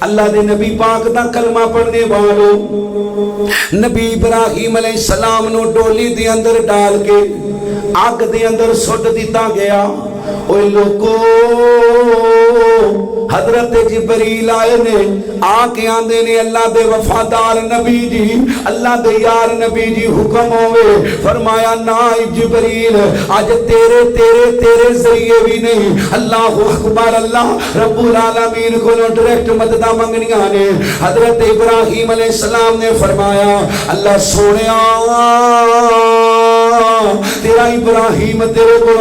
اللہ دے نبی پاک دا کلمہ پڑھنے والو، نبی ابراہیم علیہ السلام نو ڈولی دے اندر ڈال کے آگ دے اندر سٹ دیتا گیا۔ اوے لوگو حضرت جبریل آئے نے، آکے آندے نے اللہ دے وفادار نبی جی، اللہ دے یار نبی جی حکم ہوئے، فرمایا نائب جبریل آج تیرے ذریعے بھی نہیں، اللہ اکبر، اللہ رب العالمین کو ڈائریکٹ مددہ منگنیاں نے۔ حضرت ابراہیم علیہ السلام نے فرمایا اللہ سونیا تیرا ابراہیم تیرے کو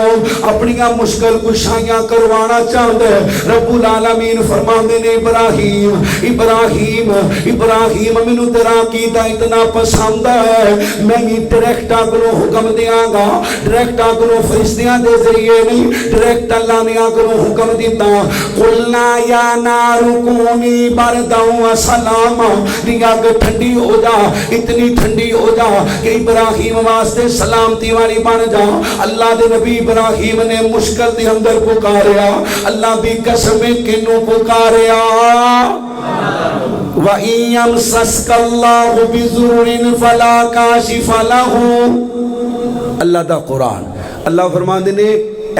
اپنیاں مشکل کشائیاں کروانا چاہتا ہے۔ رب العالمین فرماندے نے ابراہیم مینو تیرا عقیدہ اتنا پسند ہے، میں بھی ڈائریکٹ اگلوں حکم دیاں گا، ڈائریکٹ اگلوں فرشتیاں دے ذریعے نہیں، ڈائریکٹ اللہ نے اگلوں حکم دیتا، قلنا یا نار کونی بردا و سلاما، آگ ٹھنڈی ہو جا، اتنی ٹھنڈی ہو جا کہ ابراہیم واسطے سلامتی والی بن جا۔ اللہ دے نبی ابراہیم نے مشکل دے اندر پکاریا، اللہ دی قسم کنوں پکاریا، وَإِن يَمْسَسْكَ اللَّهُ بِضُرٍّ فَلَا كَاشِفَ لَهُ۔ اللہ دا قرآن، اللہ فرماندے نے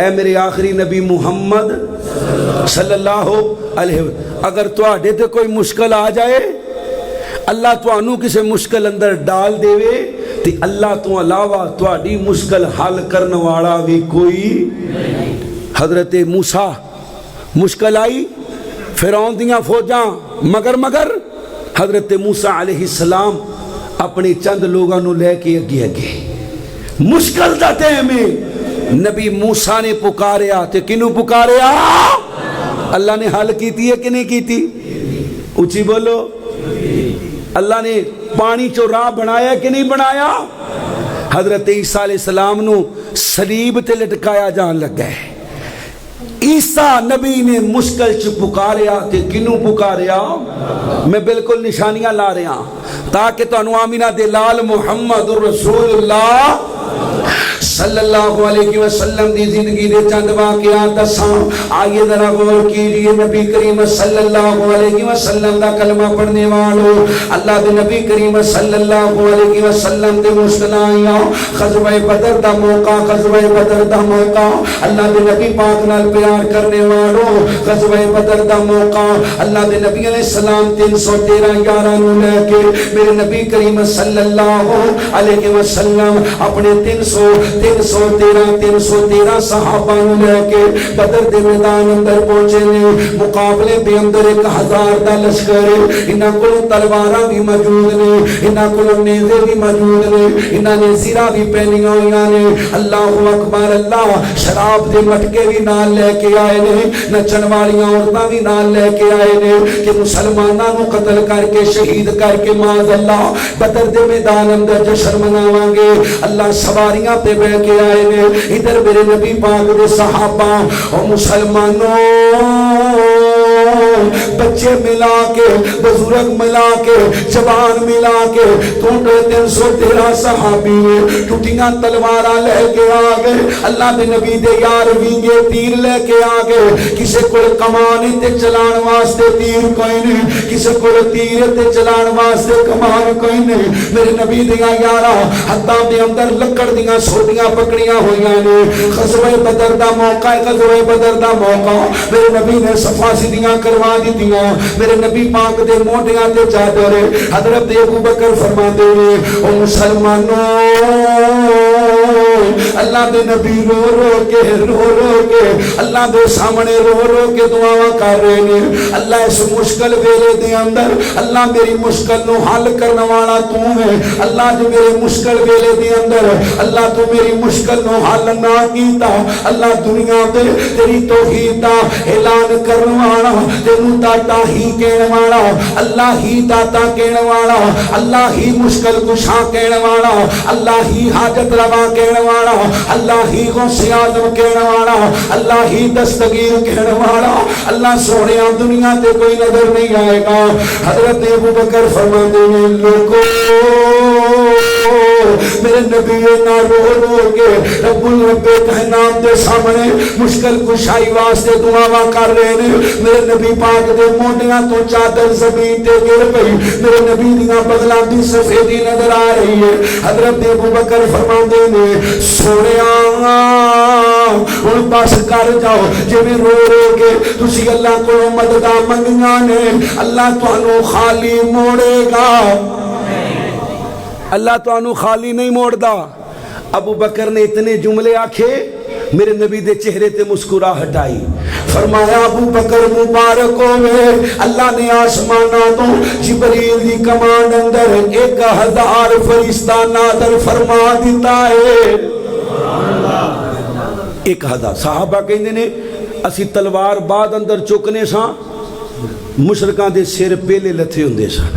اے میرے آخری نبی محمد صلی اللہ علیہ وسلم، اگر تواڈے تے کوئی مشکل آ جائے، اللہ تانوں کسے مشکل اندر ڈال دے وے تے اللہ تو علاوہ تواڈی مشکل حل کرن والا بھی کوئی۔ حضرت موسیٰ مشکل آئی، فرعون دیاں فوجاں مگر حضرت موسیٰ علیہ السلام اپنے چند لوگاں نو لے کے اگے مشکل دا ٹائم میں نبی موسیٰ نے پکاریا تے کنوں پکاریا؟ اللہ نے حل کیتی ہے کہ نہیں کیتی؟ اونچی بولو۔ اللہ نے پانی چو راہ بنایا کہ نہیں بنایا؟ حضرت عیسیٰ علیہ السلام نو صلیب تے لٹکایا جان لگا ہے، عیسیٰ نبی نے مشکل چ پکاریا تے کنوں پکاریا؟ میں بالکل نشانیاں لا رہا تاکہ تانوں آمینہ دے لال محمد رسول اللہ صلی اللہ علیہ وسلم دی زندگی دے چند واقعات دساں۔ آئیے ذرا غور کیجئے، نبی کریم صلی اللہ علیہ وسلم دا کلمہ پڑھنے والو، اللہ دے نبی کریم صلی اللہ علیہ وسلم دے مشکلائیاں، غزوہ بدر دا موقع، اللہ دے نبی پاک نال پیار کرنے والو، غزوہ بدر دا موقع، اللہ دے نبی علیہ السلام 313 یاراں نو لے کے میرے نبی کریم صلی اللہ علیہ وسلم اپنے 313 صحابہ لے کے بدر دے میدان اندر پہنچے نے۔ مقابلے دے اندر 1000 دا لشکر، انہاں کولوں تلواراں بھی موجود نے، انہاں کولوں نیزے بھی موجود نے، انہاں نے زرہ بھی پہنیاں ہوئیاں نے۔ اللہ اکبر، اللہ شراب دے مٹکے بھی نال لے کے آئے نے، نچن والیاں عورتاں بھی نال لے کے آئے نے کہ مسلماناں نو قتل کر کے شہید کر کے معاذ اللہ بدر دے میدان اندر جشن مناواں گے۔ اللہ سواریاں تے بیٹھ کے آئے نے، ادھر میرے نبی پاک دے صحابہ اور مسلمانوں بچے ملا کے، بزرگ ملا کے، جوان ملا کے 313 صحابی ٹوٹیاں تلواراں لے کے آ گئے۔ اللہ دے نبی دے یار وینگے تیر لے کے آ گئے، کسے کول کمان تے چلان واسطے تیر کوئی نہیں، کسے کول تیر تے چلان واسطے کمان کوئی نہیں۔ میرے نبی دے یارا ہتھاں دے اندر لکڑ دیاں سوٹیاں پکڑیاں ہوئیاں نے۔ غزوہ بدر دا موقع، غزوہ بدر دا موقع، میرے نبی نے صفا سیدھیاں کروا دیتیاں، میرے نبی پاک دے موڈیاں تے چادر حضرت ابو بکر فرماندے نے، او مسلمانوں اللہ دے نبی رو رو کے اللہ دے سامنے رو کے دعاواں کر رہے ہیں۔ اللہ اس مشکل ویلے دے اندر، اللہ میری مشکل نو حل کرنے والا تو ہے، اللہ جو میرے مشکل ویلے دے اندر اللہ تو میری مشکل نو حل نہ کیتا، اللہ دنیا دے تیری توحید دا اعلان کرنے والا، تینوں داتا ہی کہنے والا، اللہ ہی داتا کہنے والا، اللہ ہی مشکل کشا کہنے والا، اللہ ہی حاجت روا کہنے والا، اللہ ہی غوث اعظم کہنے والا، اللہ ہی دستگیر کہنے والا، اللہ سونے دنیا تے کوئی نظر نہیں آئے گا۔ حضرت ابوبکر فرماتے ہیں لوگوں میرے نبی نہ رو رو کے رب الرب کائنات دے سامنے مشکل کشائی واسطے دعا کر رہے ہیں۔ میرے نبی پاک دے موڈیاں تو چادر زمین تے گر پئی، میرے نبی دیاں بغلاں دی سفیدی نظر آ رہی ہے۔ حضرت ابوبکر فرماندے نے سونیا ہن بس کر جاؤ، جویں رو رو کے تسی اللہ کو مدداں منگیاں نے اللہ تانوں خالی موڑے گا، اللہ تو انو خالی نہیں موڑ دا۔ ابو بکر نے اتنے جملے آکھے، میرے نبی دے چہرے تے مسکراہٹ آئی۔ فرمایا ابو بکر مبارک ہوئے، اللہ نے آسمانہ تو جبریل دی کمانڈ اندر 1000 فرشتہ نادر فرما دیتا ہے۔ 1000 صحابہ کہندے نے اسی تلوار بعد اندر چکنے ساں، مشرکاں دے سر پہلے لتھے ہوندے سن۔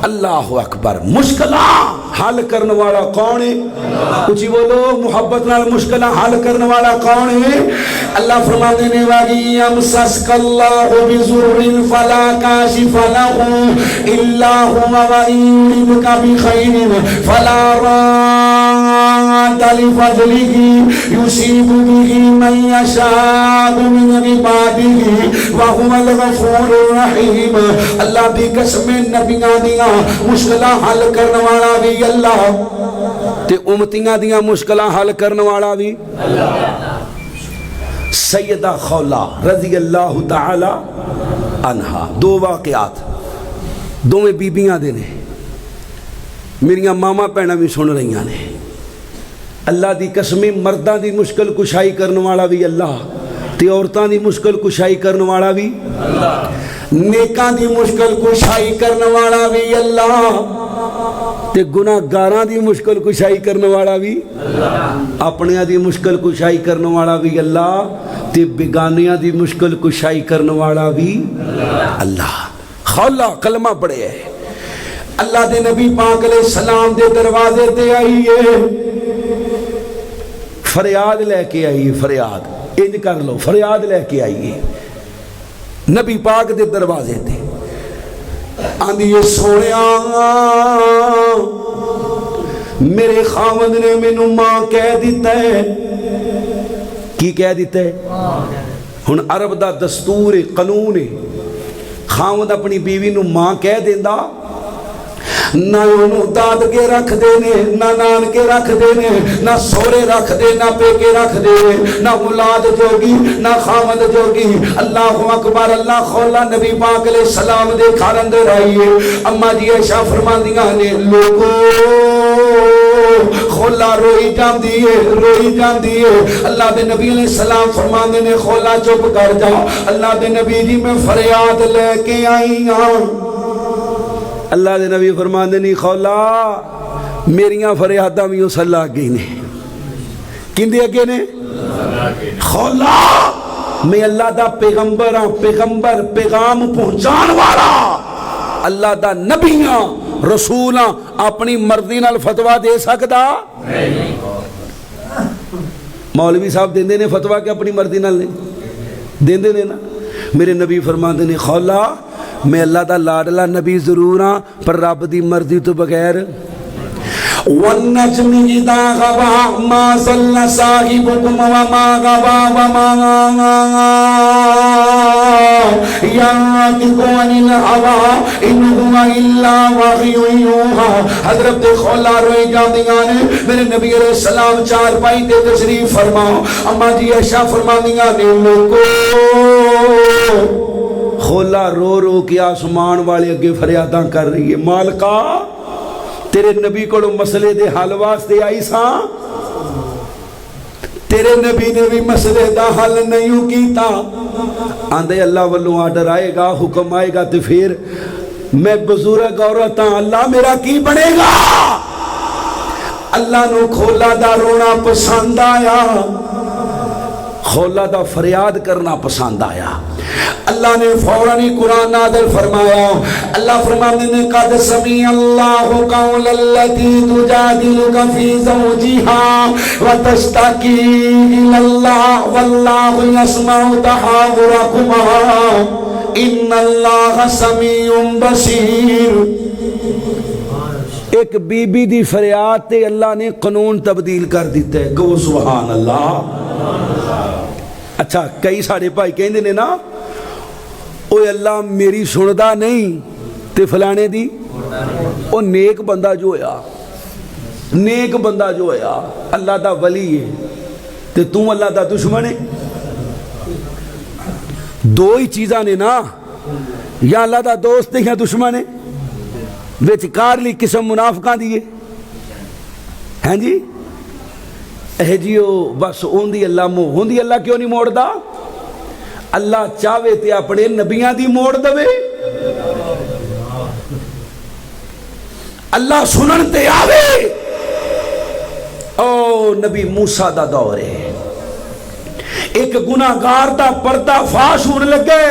اللہ اکبر، مشکلاں حل کرنے والا کون ہے؟ کچھ بولو، محبت نال مشکلاں حل کرنے والا کون ہے؟ اللہ فرماتے ہیں وَإِن يَمْسَسْكَ اللَّهُ بِضُرٍّ فَلَا كَاشِفَ لَهُ إِلَّا هُوَ وَإِن يُرِدْكَ بِخَيْرٍ فَلَا رَادَّ لِفَضْلِهِ يُصِيبُ بِهِ مَن يَشَاءُ مِنْ عِبَادِهِ وَهُوَ الْغَفُورُ الرَّحِيمُ۔ اللہ دی قسم نبیاں دیاں مشکلاں حل کرنے والا بھی اللہ تے امتیاں دیاں مشکلاں حل کرنے والا بھی اللہ۔ سیدہ خولا رضی اللہ تعالی عنہا، دو واقعات دو میں بیبیاں دے نے، میریاں ماما پہنا بھی سن رہی نے۔ اللہ دی قسمیں مرداں دی مشکل کشائی کرنے والا بھی اللہ تے عورتاں دی مشکل کشائی کرنے والا بھی اللہ، نیکاں دی مشکل کشائی کرنے والا بھی اللہ تے گناہ گاراں دی مشکل کشائی کرنے والا بھی اللہ، اپنیاں دی مشکل کشائی کرنے والا بھی اللہ تے بیگانیاں دی مشکل کشائی کرنے والا بھی اللہ۔ خولا کلمہ پڑھے ہے، اللہ دے نبی پاک علیہ السلام دے دروازے تے آئی ہے، فریاد لے کے آئی ہے، فریاد انج کر لو، فریاد لے کے آئی ہے نبی پاک دے دروازے تے، آندھی یہ سونیا میرے خاوند نے مینوں ماں کہہ دیتا ہے۔ کی کہہ دیتا ہے؟ ہن عرب دا دستور قانون ہے، خاوند اپنی بیوی نو ماں کہہ دیندا، نہ انہوں داد کے رکھ دینے، نہ نان کے رکھ دینے، نہ سورے رکھ دے، نہ پیکے رکھ دے، نہ اولاد جوگی نہ خامد جوگی۔ اللہ اکبر۔ اللہ خولا نبی پاک علیہ السلام دے گھر اندر آئیے، اما جی عائشہ فرماندیاں نے لوگو خولا روئی جان دیئے، روئی جان دیئے۔ اللہ دے نبی علیہ السلام فرماندے نے خولا چپ کر جا، اللہ دے نبی جی میں فریاد لے کے آئی ہوں۔ اللہ دے نبی فرماندے نہیں خولا میریاں فریاداں بھی اس اللہ اگے نے، کیندے اگے نے؟ خولا میں اللہ دا پیغمبر ہاں، پیغمبر پیغام پہنچان والا، اللہ دا نبی ہاں، رسول ہاں، اپنی مرضی نال فتویٰ دے سکدا؟ مولوی صاحب دیندے نے فتویٰ کہ اپنی مرضی نال نہیں دیندے نے نا۔ میرے نبی فرماندے نے خولا میں اللہ دا لاڈلا نبی ضرور ہاں پر رب دی مرضی تو بغیر۔ وَالنَّجْمِ إِذَا غَوَىٰ مَا ضَلَّ صَاحِبُكُمْ وَمَا غَوَىٰ وَمَا يَنطِقُ عَنِ الْهَوَىٰ إِنْ هُوَ إِلَّا وَحْيٌ يُوحَىٰ۔ حضرت خولا روئی جاندیاں نے، میرے نبی علیہ السلام چار پائی تے تشریف فرماؤ، اما جی عائشہ فرماندیاں نے لوگو خولا رو رو کے آسمان والے اگے فریاداں کر رہی ہے، مالکا تیرے نبی کو مسئلے دے حل واسطے آئی ساں، تیرے نبی نے بھی مسئلے دا حل نہیں کیتا۔ آندے اللہ والوں آڈر آئے گا، حکم آئے گا تو پھر میں بزرگ عورت ہاں، اللہ میرا کی بنے گا؟ اللہ نو خولا دا رونا پسند آیا، خولا دا فریاد کرنا پسند آیا۔ اللہ نے فوراً ہی قرآن نازل فرمایا. اللہ فرماتے ہیں قد سمع اللہ قول التی تجادلک فی زوجہا وتشتکی الی اللہ واللہ یسمع تحاورکما ان اللہ سمیع بصیر. ایک بی بی دی فریاد تے اللہ نے قانون تبدیل کر دیتا ہے. کہو سبحان اللہ. اچھا کئی ساڑے بھائی کہندے نے نا اوے اللہ میری سندا نہیں تے فلانے دی او نیک بندہ جو ہویا نیک بندہ جو ہویا اللہ دا ولی ہے تے تو اللہ دا دشمن ہے. دو ہی چیزاں نے نا یا اللہ دا دوست ہے یا دشمن ہے. وچکار لی قسم منافقاں دیئے ہیں جی اے جیو بس ہوندی اللہ مو ہوندی اللہ کیوں نہیں موڑ دا. اللہ چاہے تے اپنے نبیاں دی موڑ دوے. اللہ سنن تے آوے. او نبی موسیٰ دا دور ہے ایک گناہگار دا پردہ فاش ہونے لگے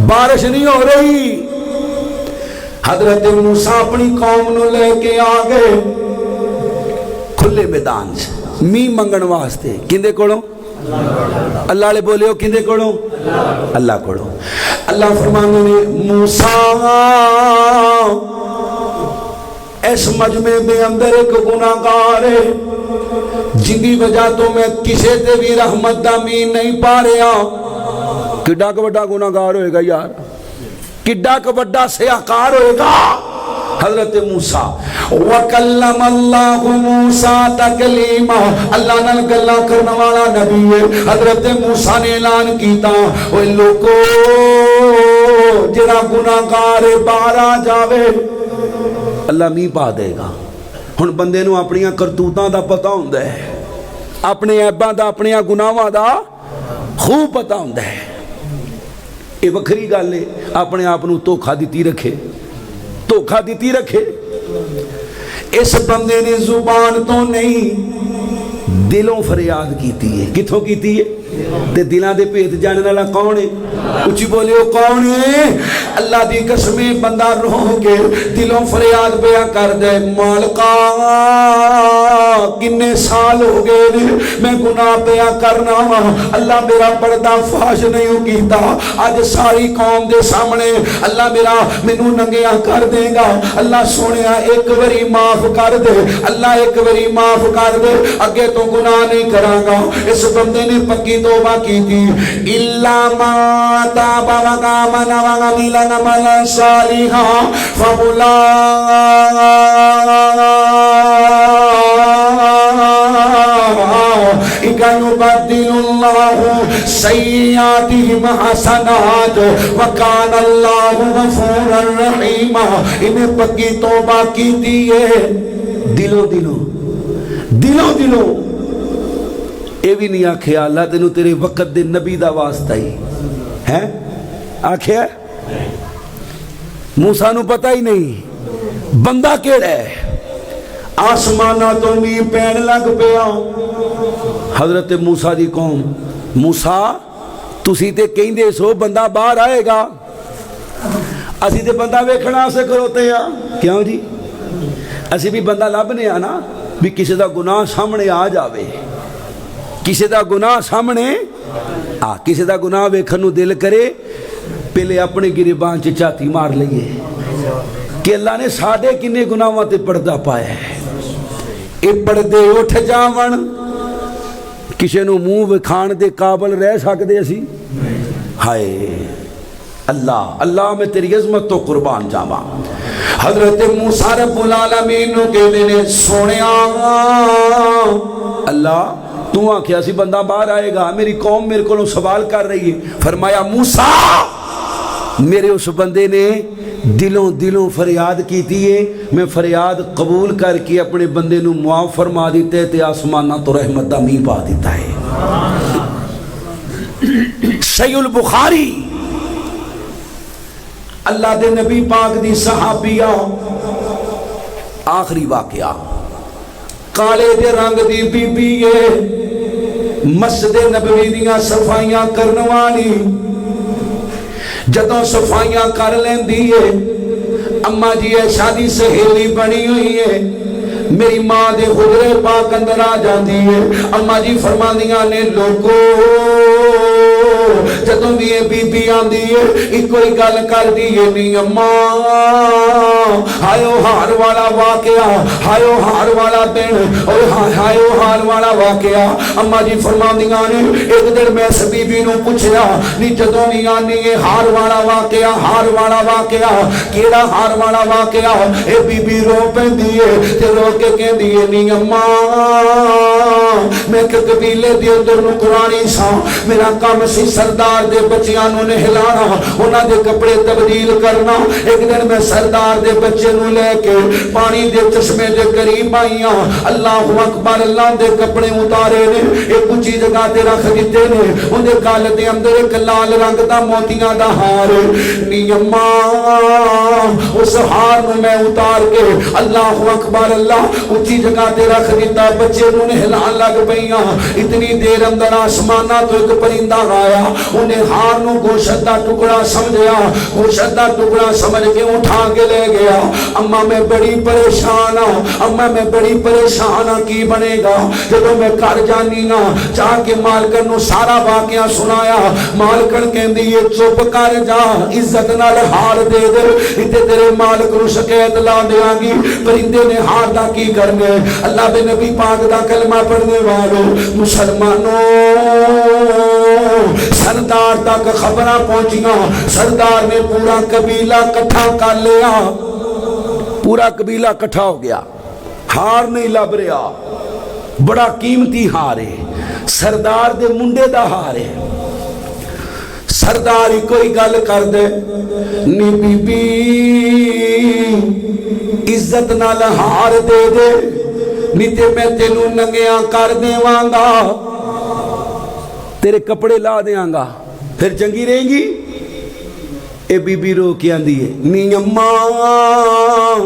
بارش نہیں ہو رہی. حضرت موسیٰ اپنی قوم نو لے کے آگئے کھلے میدان سے می منگن واسطے. کندے کوڑوں اللہ لے بولے ہو کندے کوڑوں اللہ کوڑوں. اللہ فرمانے نے موسیٰ اس مجمع میں اندر ایک گناہگار ہے جن کی وجہ تو میں کسے تے بھی رحمت دا مین نہیں پا رہا. کڈا کا بڑا گناہگار ہوئے گا یار کڈا کا بڑا سیاکار ہوئے گا. حضرت موسیٰ وَكَلَّمَ اللَّهُ مُوسَىٰ تَكْلِيمًا اللہ نال گلاں کرنے والا نبی ہے. حضرت موسیٰ نے اعلان کیتا اوے لوگو جڑا گناہگار باہر آ جاوے اللہ می پا دے گا. ہن بندے نو اپنیاں کرتوتاں دا پتہ ہوندا ہے اپنے عیباں دا اپنیاں گناہاں دا خوب پتہ ہوندا ہے. یہ وکھری گل ہے اپنے آپ نو دھوکھا دیتی رکھے دھوکھا دیتی رکھے. اس بندے نے زبان تو نہیں دلوں فریاد کیتی ہے. کتھوں کیتی ہے تے دلاں دے بھید جاننے والا کون ہے؟ اچھی بولے ہو کون ہے؟ اللہ دی قسمیں بندہ رو کے دلوں فریاد بیان کر دے مالکا کنے سال ہو گئے میں گناہ بیان کرنا اللہ میرا پردہ فاش نہیں کیتا. آج ساری قوم دے سامنے اللہ میرا مینوں ننگیاں کر دے گا. اللہ سونیا ایک وری معاف کر دے اللہ ایک وری معاف کر دے اگے تو گناہ نہیں کراں گا. اس بندے نے پکی توبہ کی تھی. الا ما تاب وآمن وعمل عملا صالحا فأولئك يبدل الله سيئاتهم حسنات وكان الله غفورا رحيما. انہیں پکی توبہ کی تھی دلوں اے بھی نہیں آکھیا اللہ تینوں تیرے وقت دے نبی دا واسطہ ہی ہے آکھیا موسیٰ نو پتہ ہی نہیں بندہ کیڑا ہے. آسمانہ تو می پین لگ پیا. حضرت موسیٰ دی قوم موسیٰ تسی تے کہندے سو بندہ باہر آئے گا اسی تے بندہ ویکھنا سے کروتے ہیں کیوں جی اسی بھی بندہ لبنے آنا بھی کسی دا گناہ سامنے آ جاوے کسی دا گناہ سامنے کسی دا گناہ ویکھن نو دل کرے پہلے اپنے گریبان چ چاتی مار لئیے کہ اللہ نے ساڑھے کنے گناہاں تے پردہ پایا ہے. اے پردے اٹھ جاون کسی نو منہ وکھان دے قابل رہ سکدے اسی. ہائے اللہ میں تیری عظمت تو قربان جاواں. حضرت موسیٰ رب العالمین نو کہندے نے سونیا اللہ تو آکھیا سی بندہ باہر آئے گا میری قوم میرے کو سوال کر رہی ہے. فرمایا موسیٰ میرے اس بندے نے دلوں فریاد کی تھی میں فریاد قبول کر کے اپنے بندے نو معاف فرما دیتے تے آسمانہ تو رحمت دا می پا دیتا ہے. صحیح البخاری اللہ دے نبی پاک دی صحابیہ آخری واقعہ کالے دے رنگ دی بی بی مسجد نبوی دیاں صفائیاں کرنے والی جدوں صفائیاں کر لیندی ہے اما جی عائشہ دی سہیلی بنی ہوئی ہے میری ماں دے حجرے پاک اندر آ جاندی ہے اما جی فرماندیاں نے لوگو جدوں بھی یہ بی بی آندی ہے ایک کوئی گل کر دی ہے نہیں اما ہائیو ہار والا واقعہ ہائیو ہار والا دن اور ہائیو ہار والا واقعہ اما جی فرماندیاں نے ایک دن میں اس بی بی نو پوچھیا نہیں جدوں بھی آنی ہے ہار والا واقعہ کیڑا ہار والا واقعہ اے بی بی رو پیندی ہے تے رو کے کہندی ہے نہیں اما میں کہ قبیلے دے اندر نکرانی سا میرا کام سی سردار دے بچیاں نو نہلانا انہاں دے کپڑے تبدیل کرنا ایک دن میں سردار دے بچے نو لے کے پانی دے چشمے دے قریب آئیاں اللہ اکبر اللہ دے کپڑے اتارے نے ایک اونچی جگہ تے رکھ دیتے نے ان دے گل دے اندر ایک لال رنگ دا موتیاں دا ہار نی اماں اس ہار نو میں اتار کے اللہ اکبر اللہ اونچی جگہ تے رکھ دیتا بچے نو نہلان لگ پئیاں اتنی دیر اندر آسمانہ تو ایک پرندہ آیا انہیں ہار نو گوشت دا ٹکڑا سمجھیا گوشت دا ٹکڑا سمجھ کے اٹھا کے لے گیا اما میں بڑی پریشان ہوں اما میں بڑی پریشان ہوں کی بنے گا جب میں کر جانی ہوں چاہ کے مالکن نو سارا واقعہ سنایا مالکن کہندی یہ چپ کر جا عزت نال ہار دے دے اتنے تیرے مالک نو شکایت لا دیا گی پرندے نے ہار دا کی کرنے اللہ دے نبی پاک دا کلمہ پڑھنے والوں مسلمانوں سردار تک خبریں پہنچیاں سردار نے پورا قبیلہ کٹھا کر لیا پورا قبیلہ کٹھا ہو گیا ہار نہیں لب رہا بڑا قیمتی ہار ہے سردار دے منڈے دا ہار ہے سردار ہی کوئی گل کر دے نی بی بی عزت نال ہار دے دے نہیں تے میں تینوں ننگیاں کر دیواں گا تیرے کپڑے لا دیاں گا پھر چنگی رہیں گی اے بی بی رو کے آندی ہے نی اماں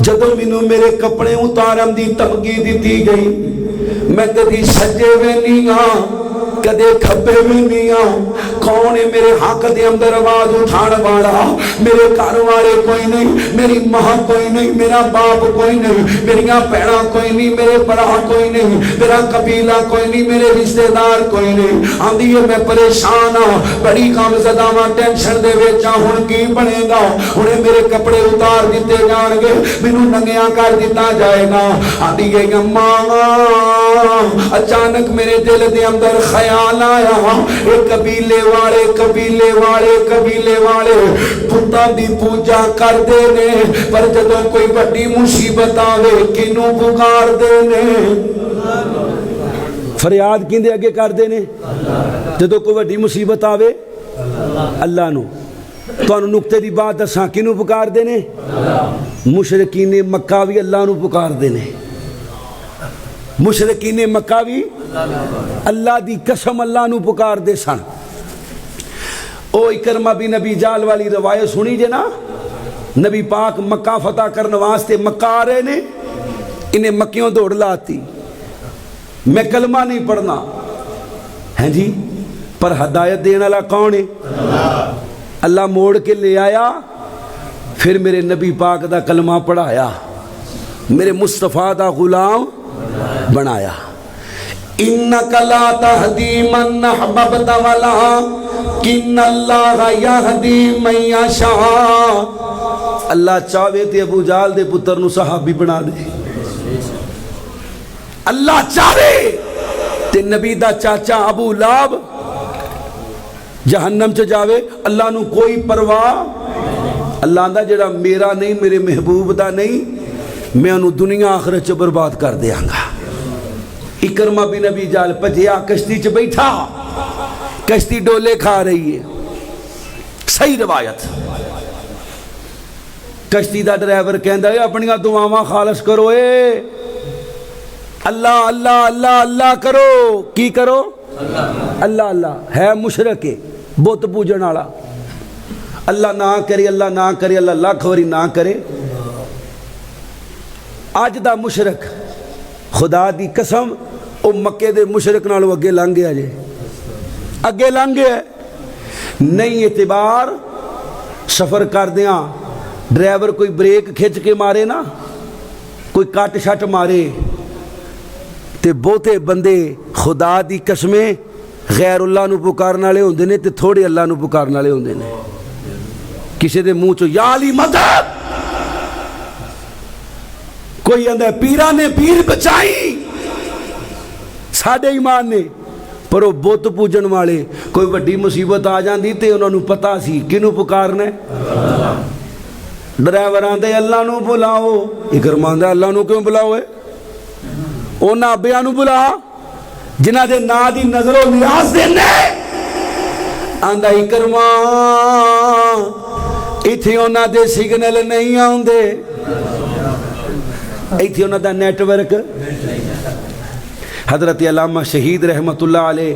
جدوں مینوں میرے کپڑے اتارن دی تمغی دتی گئی میں کدی سجے وے نہیں ہاں کدے کھبے بھی نہیں ہوں کون ہے میرے حق دے اندر آواز اٹھان والا میرے گھر والے کوئی نہیں میری ماں کوئی نہیں میرا باپ کوئی نہیں میریاں بہناں کوئی نہیں میرے برا کوئی نہیں میرا قبیلہ کوئی نہیں میرے رشتہ دار کوئی نہیں آندھی ہے میں پریشان ہوں بڑی غم زدہ ہاں ٹینشن دے وچ ہن کی بنے گا انہیں میرے کپڑے اتار دیتے جان گے مینوں ننگیاں کر دیتا جائے گا آندھی ہے اماں اچانک میرے دل دے اندر خیال آیا ایک قبیلے والے پتاں دی پوجا کر دے نے پر جدوں کوئی بڑی مصیبت آوے کینوں پکار دے نے فریاد کیندے اگے کر دے نے جدوں کوئی بڑی مصیبت آوے اللہ نو تانوں نقطے دی بات دساں کینوں پکار دے نے مشرکین مکہ بھی اللہ نو پکار دے نے مشرکین مکہ بھی اللہ دی قسم اللہ نو پکار دے سن او اکرمہ بھی نبی جال والی روایت سنی جے نا نبی پاک مکہ فتح کرنے واسطے مکہ آ رہے نے انہیں مکیوں دوڑ لاتی میں کلمہ نہیں پڑھنا ہیں جی پر ہدایت دینا اللہ کون ہے اللہ موڑ کے لے آیا پھر میرے نبی پاک دا کلمہ پڑھایا میرے مصطفیٰ دا غلام بنایا انکا لا تہدی من احببت ولکن اللہ یہدی من یشاء اللہ چاہے تے ابو جہل دے پتر نو صحابی بنا دے اللہ چاہے تے نبی دا چاچا ابو لہب جہنم چ جاوے اللہ نو کوئی پرواہ اللہ دا جڑا میرا نہیں میرے محبوب دا نہیں میں انہوں دنیا آخرت چ برباد کر دیاں گا اکرمہ بھی نبی جال پجیا کشتی چ بیٹھا کشتی ڈولے کھا رہی ہے صحیح روایت کشتی دا ڈرائیور کہندا ہے اپنی دعاواں خالص کرو اے اللہ اللہ اللہ اللہ کرو کی کرو اللہ اللہ ہے مشرک بت پوجن والا اللہ نہ کرے اللہ لاکھ واری نہ کرے اج دا مشرک خدا دی قسم او مکے دے مشرک نالوں اگے لنگ گیا جے اگے لنگ گیا نہیں اعتبار سفر کردیاں ڈرائیور کوئی بریک کھچ کے مارے نا کوئی کٹ شٹ مارے تے بہتے بندے خدا دی قسمیں غیر اللہ نو پکارن والے ہوندے نے تے تھوڑے اللہ نو پکارن والے ہوندے نے کسی دے منہ چو یا علی مدد کوئی آندا پیرا نے پیر بچائی ساڈے ایمان نے پر وہ بت پوجن والے کوئی وڈی مصیبت آ جاندی تے انہاں نو پتہ سی کینوں پکارنا ہے ڈرائیور آندے اللہ نو بلاؤ اکرم آندا اللہ نو کیوں بلاؤ ہے اونا ابیاں نو بلا جنہ دے نا دی نظر و نیاز دینے آندا اکرم ایتھے اونا دے سگنل نہیں آندے ایتھے اونا دا نیٹ ورک حضرت علامہ شہید رحمت اللہ علیہ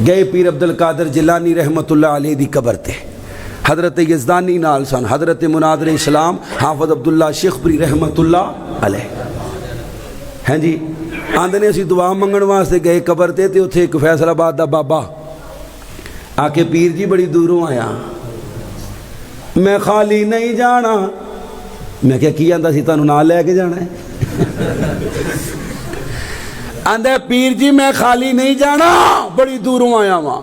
گئے پیر عبدالقادر جیلانی رحمت اللہ علیہ دی قبر تے حضرت یزدانی نال سن حضرت مناظر اسلام حافظ عبداللہ شیخپری رحمت اللہ علیہ ہیں جی آندے نے اسی دعا منگن واسطے گئے قبر تے اتھے ایک فیصل آباد دا بابا آ کے پیر جی بڑی دوروں آیا میں خالی نہیں جانا میں کیا آندا سی تانوں نال لے کے جانا ہے آندے پیر جی میں خالی نہیں جانا بڑی دوروں آیا وہاں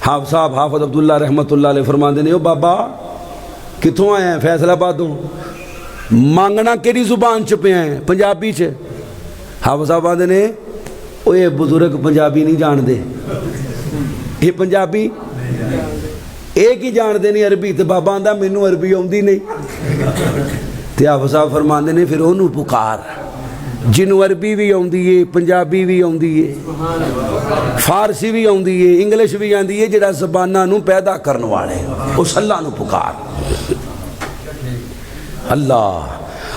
حافظ صاحب حافظ عبداللہ رحمت اللہ علیہ فرماندے نے او بابا کتھوں آئے ہیں فیصل آبادوں مانگنا کیڑی زبان چ پہ ہیں پنجابی چ حافظ صاحب آندے نے او یہ بزرگ پنجابی نہیں جان دے یہ پنجابی ایک ہی جان دے نہیں عربی تے بابا آندا مینوں عربی آوندی نہیں تے حافظ صاحب فرماندے نے پھر اونوں پکار جنوں عربی بھی آوندی ہے پنجابی بھی آوندی ہے فارسی بھی آوندی ہے انگلش بھی آندی ہے جڑا زباناں نو پیدا کرن والے اس اللہ نو پکار اللہ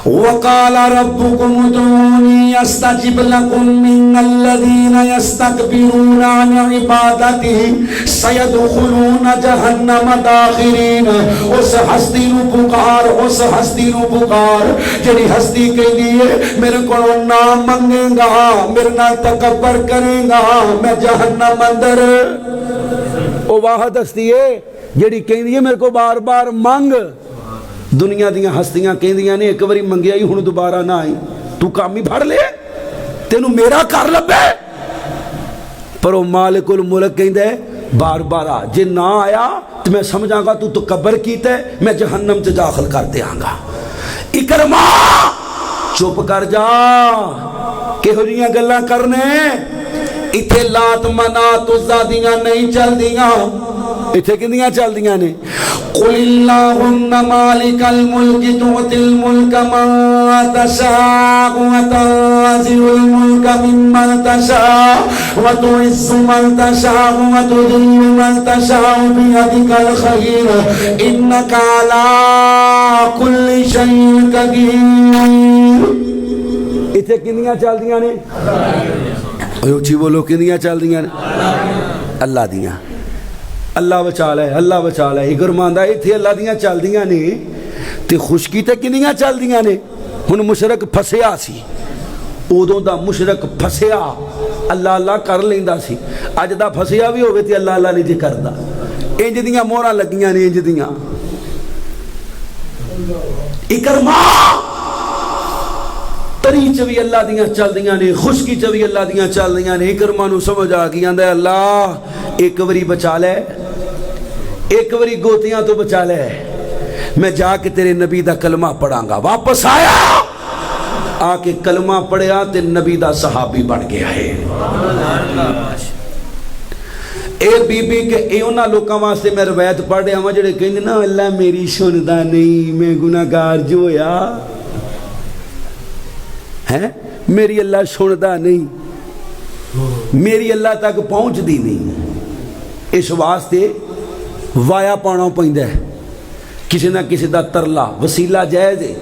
وقال ربكم ادعوني استجب لكم من الذين يستكبرون عن عبادته سيدخلون جهنم داخرين اس ہستی نو پکار جڑی ہستی کہندی ہے میرے کو نہ منگے گا میرے نال تکبر کرے گا میں جہنم اندر او واحد ہستی ہے جڑی کہندی ہے میرے کو بار بار مانگ دنیا دیاں ہستیاں کہندیاں نے ایک باری منگیا ہی ہن دوبارہ نہ آئی تو کام ہی پھڑ لے تینوں میرا کر لبے پر وہ مالک الملک کہندا ہے بار بار آ جے نہ آیا تو میں سمجھاں گا تو تکبر کیتا ہے میں جہنم تے داخل کر دیاں گا اکرما چپ کر جا کہو جیاں گلاں کرنے ایتھے لات منات عزا دیاں نہیں چل دیاں ایتھے کندیاں چل دیاں نے قل اللہم مالک الملک تؤتی الملک من تشاء وتنزع الملک ممن تشاء وتعز من تشاء وتذل من تشاء بيدك الخير انك على كل شيء قدير ایتھے کندیاں چل دیاں نے اچھی بولو کندیاں چل دیاں نے اللہ دیاں اللہ بچا لے اللہ بچا لے اگر ماندا ایتھے اللہ دیاں چل دیاں نے تے خشکی تے کندیاں چل دیاں نے ہن مشرک پھسیا سی اودوں دا مشرک پھسیا اللہ اللہ کر لیندا سی اج دا پھسیا بھی ہوے تے اللہ اللہ نہیں جے کردا انج دیاں موہراں لگیاں نے انج دیاں اکرما تری چ بھی اللہ دیاں چل دیاں نے خشکی چ بھی اللہ دیاں چل دیاں نے اکرما نو سمجھ آ گئی آندا اللہ ایک وری بچا لے ایک وری گوتیاں تو بچا لے میں جا کے تیرے نبی دا کلمہ پڑھاں گا واپس آیا آ کے کلمہ پڑھیا تے نبی دا صحابی بن گیا ہے اے بی بی کے اے انہاں لوکاں واسطے میں روایت پڑھ رہا ہوں جڑے کہندے نا اللہ میری سندا نہیں میں گناہگار جو ہویا ہے میری اللہ سندا نہیں میری اللہ تک پہنچ دی نہیں اس واسطے وایا پانا پیندا ہے کسی نہ کسی دا ترلا وسیلہ جائز ہے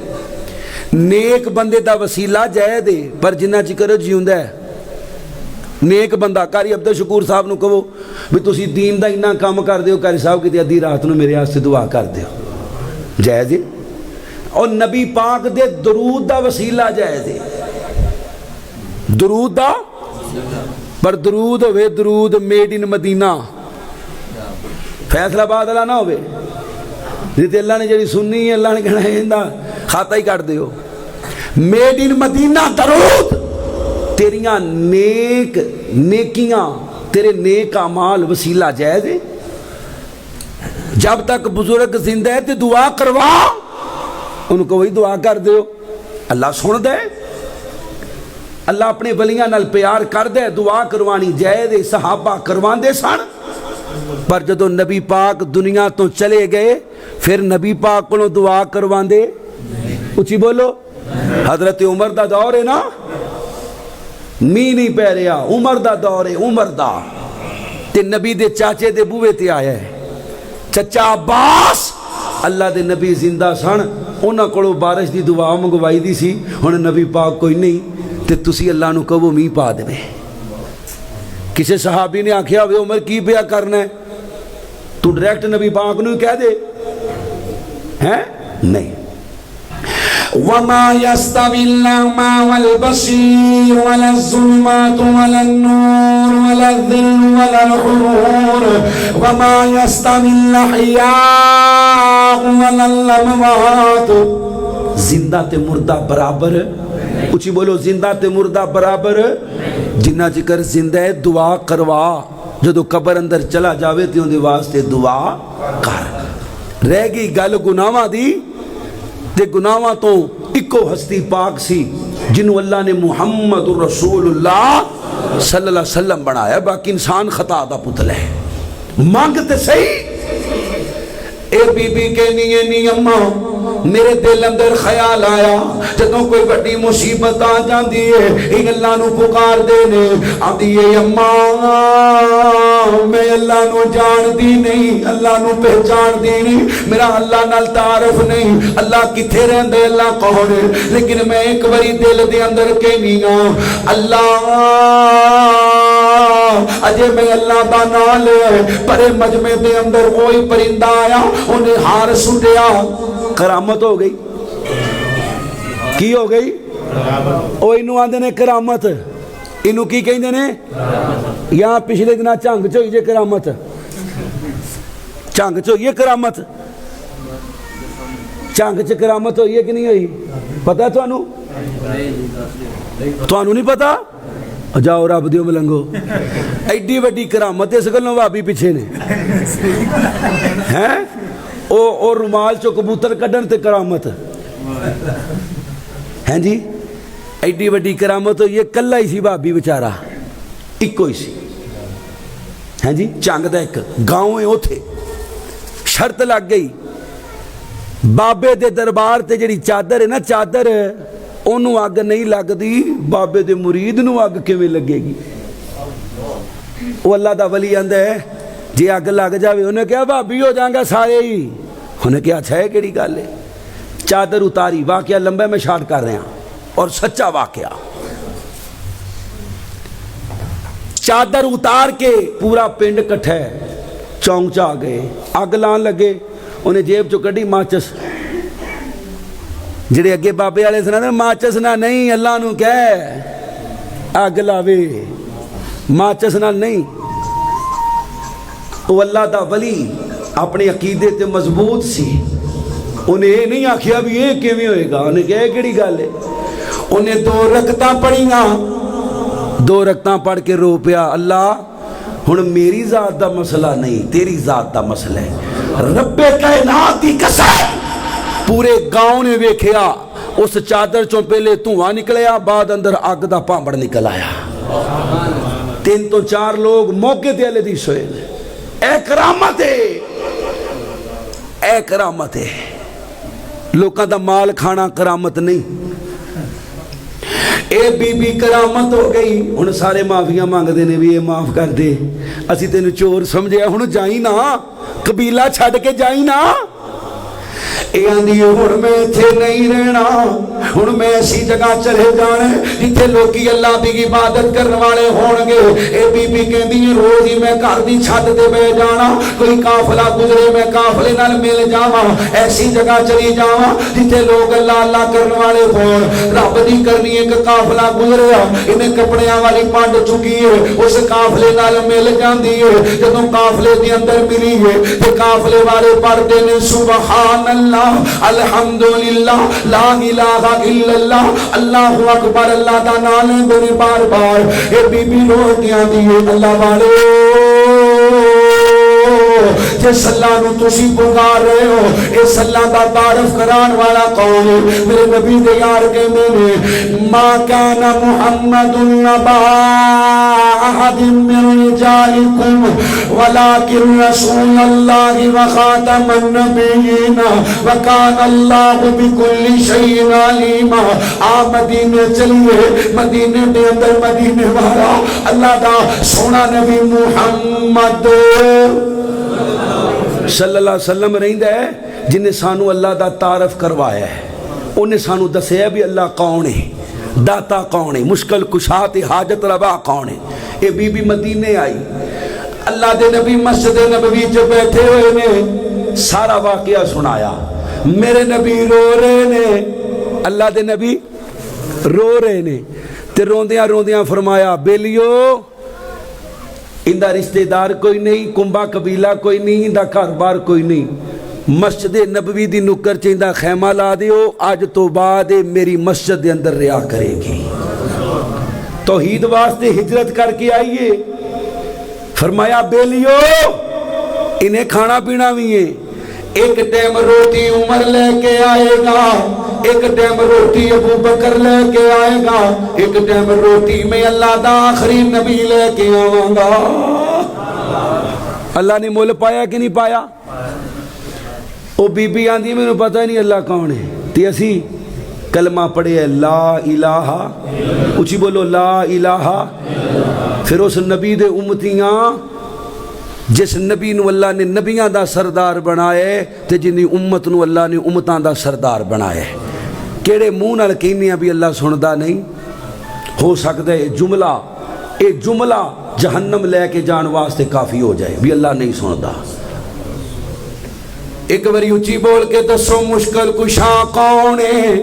نیک بندے دا وسیلہ جائز ہے پر جنہ چکر جیوندا ہے نیک بندہ قاری عبد الشکور صاحب نو کہو بھی تسی دین دا اتنا کام کر دیو قاری صاحب کی ادھی رات نو میرے واسطے دعا کر دیو جائز ہے اور نبی پاک دے درود دا وسیلہ جائز ہے درود دا پر درود ہوئے درود میڈ ان مدینہ فیصلہ آباد والا نہ ہوئے نہیں تو اللہ نے جڑی سننی ہے اللہ نے کہنا ہے اندہ کھاتا ہی کٹ دیو. میڈ ان مدینہ درود تیریاں نیکیاں تیرے نیک اعمال وسیلہ جائز ہے. جب تک بزرگ زندہ ہے تو دعا کروا ان کو وہی دعا کر دیو اللہ سن دے. اللہ اپنے ولیاں نال پیار کر دے دعا کروانی جائز ہے. صحابہ کروان دے سن پر جدو نبی پاک دنیا تو چلے گئے پھر نبی پاک کو دعا کروان دے. اچھی بولو. حضرت عمر دا دور ہے نا می نہیں پہ رہا عمر دا دور ہے عمر دا تے نبی دے چاچے دے بوے تے آیا ہے چچا عباس اللہ دے نبی زندہ سن انہاں کولوں بارش دی دعا منگوائی دی سی ہن نبی پاک کوئی نہیں تے تسی اللہ نو کہو می پا دے. کسی صحابی نے آکھیا ہوئے عمر کی پیا کرنا ہے تو ڈائریکٹ نبی پاک نو کہہ دے ہیں نہیں. وما يستوي الأعمى والبصير ولا الظلمات ولا النور ولا الظل ولا الحرور وما يستوي الأحياء ولا الأموات. زندہ تے مردہ برابر. کچھ بولو زندہ تے مردہ برابر. جنہ چکر زندہ ہے دعا کروا جدو قبر اندر چلا جاوے تے اندے واسطے دعا کر. رہ گئی گل گناہاں دی تے گناہاں تو اکو ہستی پاک سی جنہوں اللہ نے محمد رسول اللہ صلی اللہ علیہ وسلم بنایا. باقی انسان خطا دا پتل ہے. مانگتے صحیح اے بی بی کہنی ہے نہیں اماں میرے دل اندر خیال آیا جدوں کوئی بڑی مصیبت آ جاندی ہے ایک اللہ نو پکار دینے آدھی ہے اماں میں اللہ نو جان دی نہیں اللہ نو پہچان دی نہیں میرا اللہ نال تعارف نہیں اللہ کتھے رہندے اللہ کون ہے لیکن میں ایک باری دل دے اندر کہنی ہاں اللہ اجے میں اللہ دا نام لے پرے مجمع دے اندر کوئی پرندہ آیا انہیں ہار سٹیا کرامت ہو گئی. کی ہو گئی او انہوں آندے نے کرامت انہوں کی کہیں دے نے یہاں پچھلے دنہ چانگ چوئی جے کرامت چانگ چوئی کرامت چانگ چوئی کرامت ہوئی ہے کہ نہیں ہوئی پتہ ہے تو انہوں نہیں پتہ جاؤ رب دیو ملنگو ایڈی وڈی کرامت اس گلوں بابی پیچھے نے ہیں او رومال چو کبوتر کڈن تے کرامت ہیں جی ایڈی وڈی کرامت یہ کلا ہی سی بابی بیچارہ ایکو ہی سی ہیں جی چانگ دا ایک گاؤں ہے اوتھے شرط لگ گئی بابے دے دربار تے جڑی چادر ہے نا چادر انہوں اگ نہیں لگ دی بابے دے مرید نو اگ کیویں لگے گی. وہ اللہ دا ولی آندا ہے جی اگ لگ جاوے انہیں کہا بھابی ہو جائیں گا سارے ہی انہیں کہا اچھا ہے کیڑی گل ہے. چادر اتاری واقعہ لمبے میں شارٹ کر رہے ہیں اور سچا واقعہ. چادر اتار کے پورا پنڈ کٹھا ہے چونک چا گئے اگ لان لگے انہیں جیب چو کڈی ماچس جڑے اگے بابے والے سنا ماچس نہ نہیں اللہ نو کہہ اگ لاوے ماچس نہ نہیں. وہ اللہ دا ولی اپنے عقیدے تے مضبوط سی انہیں یہ نہیں آکھیا بھی یہ کیویں ہوئے گا انہیں کہا کیڑی گل ہے. انہیں 2 رکعتاں پڑھیاں 2 رکعتاں پڑھ کے رو پیا اللہ ہن میری ذات دا مسئلہ نہیں تیری ذات دا مسئلہ ہے. رب کائنات دی قسم پورے گاؤں نے ویکھیا اس چادر چوں پہلے دھواں نکلیا بعد اندر اگ دا پامبڑ نکل آیا. 3 تو 4 لوگ موقع تے علی دی سوئے اے کرامت ہے اے کرامت ہے. لوکاں دا مال کھانا کرامت نہیں. اے بی بی کرامت ہو گئی. ہن سارے معافیاں مانگ دے نے بھی اے معاف کر دے اسی تینوں چور سمجھیا ہن جائی نا قبیلہ چھڈ کے جائی نا. یہ آندھی ہن میں اتھے نہیں رہنا، ہن میں ایسی جگہ چلے جانا جتھے لوکی اللہ دی عبادت کرنے والے ہون گے۔ اے بی بی کہندی روز ہی میں گھر دی چھت تے بہ جانا، کوئی قافلہ گزرے میں قافلے نال مل جاواں، ایسی جگہ چلی جاواں جتھے لوگ اللہ اللہ کرنے والے ہون۔ رب دی کرنی ایک قافلہ گزریا، انہیں کپڑیاں والی پانڈ چکی ہے، اس قافلے نال مل جاندی ہے۔ جدوں قافلے دے اندر ملی ہے تے قافلے والے پڑھدے نے سبحان اللہ، الحمدللہ، لا الہ الا اللہ، اللہ اکبر، اللہ دا نام لیندے بار بار۔ اے بی بی روٹیاں دیے اللہ والے جس اللہ نو تسی پکار رہے ہو، اس اللہ دا تعارف کران والا کون ہے؟ میرے نبی دے یار کہندے نے ما کان محمد نبا احد من رجالکم ولکن رسول اللہ وخاتم النبیین وکان اللہ بکل شیء علیما۔ آپ مدینے چلیے، مدینے دے اندر مدینے والا اللہ دا سونا نبی محمد صلی اللہ علیہ وسلم رہندا ہے، جنہیں سانو اللہ دا تعارف کروایا ہے، انہیں سانو دسیا بھی اللہ کون ہے، داتا کون ہے، مشکل کشا تے حاجت روا کون ہے۔ اے بی بی مدینے آئی، اللہ دے نبی مسجد نبوی جو بیٹھے ہوئے نے سارا واقعہ سنایا۔ میرے نبی رو رہے نے، اللہ دے نبی رو رہے نے، تے روندیاں روندیاں فرمایا بیلیو اندہ رشتہ دار کوئی نہیں، کنبا قبیلہ کوئی نہیں، اندہ گھر بار کوئی نہیں، مسجد نبوی دی نکر چندہ خیمہ لا دیو، آج تو بعد میری مسجد دے اندر ریا کرے گی۔ توحید واسطے ہجرت کر کے آئیے۔ فرمایا بیلیو انہیں کھانا پینا بھی ہے، ایک ٹائم روٹی عمر لے کے آئے گا، ایک ٹائم روٹی ابو بکر لے کے آئے گا، ایک ٹائم روٹی میں اللہ دا آخری نبی لے کے آؤں گا۔ اللہ نے مول پایا کہ نہیں پایا؟ او بی بی آندھی میں نے پتہ نہیں اللہ کون ہے، تی اسی کلمہ پڑھے ہے لا الہ، اچھی بولو لا الہ۔ پھر اس نبی دے امتیاں جس نبی نو اللہ نے نبیاں دا سردار بنائے تے جنہی امت نو اللہ نے امتاں دا سردار بنائے، کیڑے منہ نال کہنیاں بھی اللہ سندا نہیں؟ ہو سکتا ہے اے جملہ جہنم لے کے جان واسطے کافی ہو جائے بھی اللہ نہیں سندا۔ ایک باری اچھی بول کے دسو مشکل کشا کون ہے،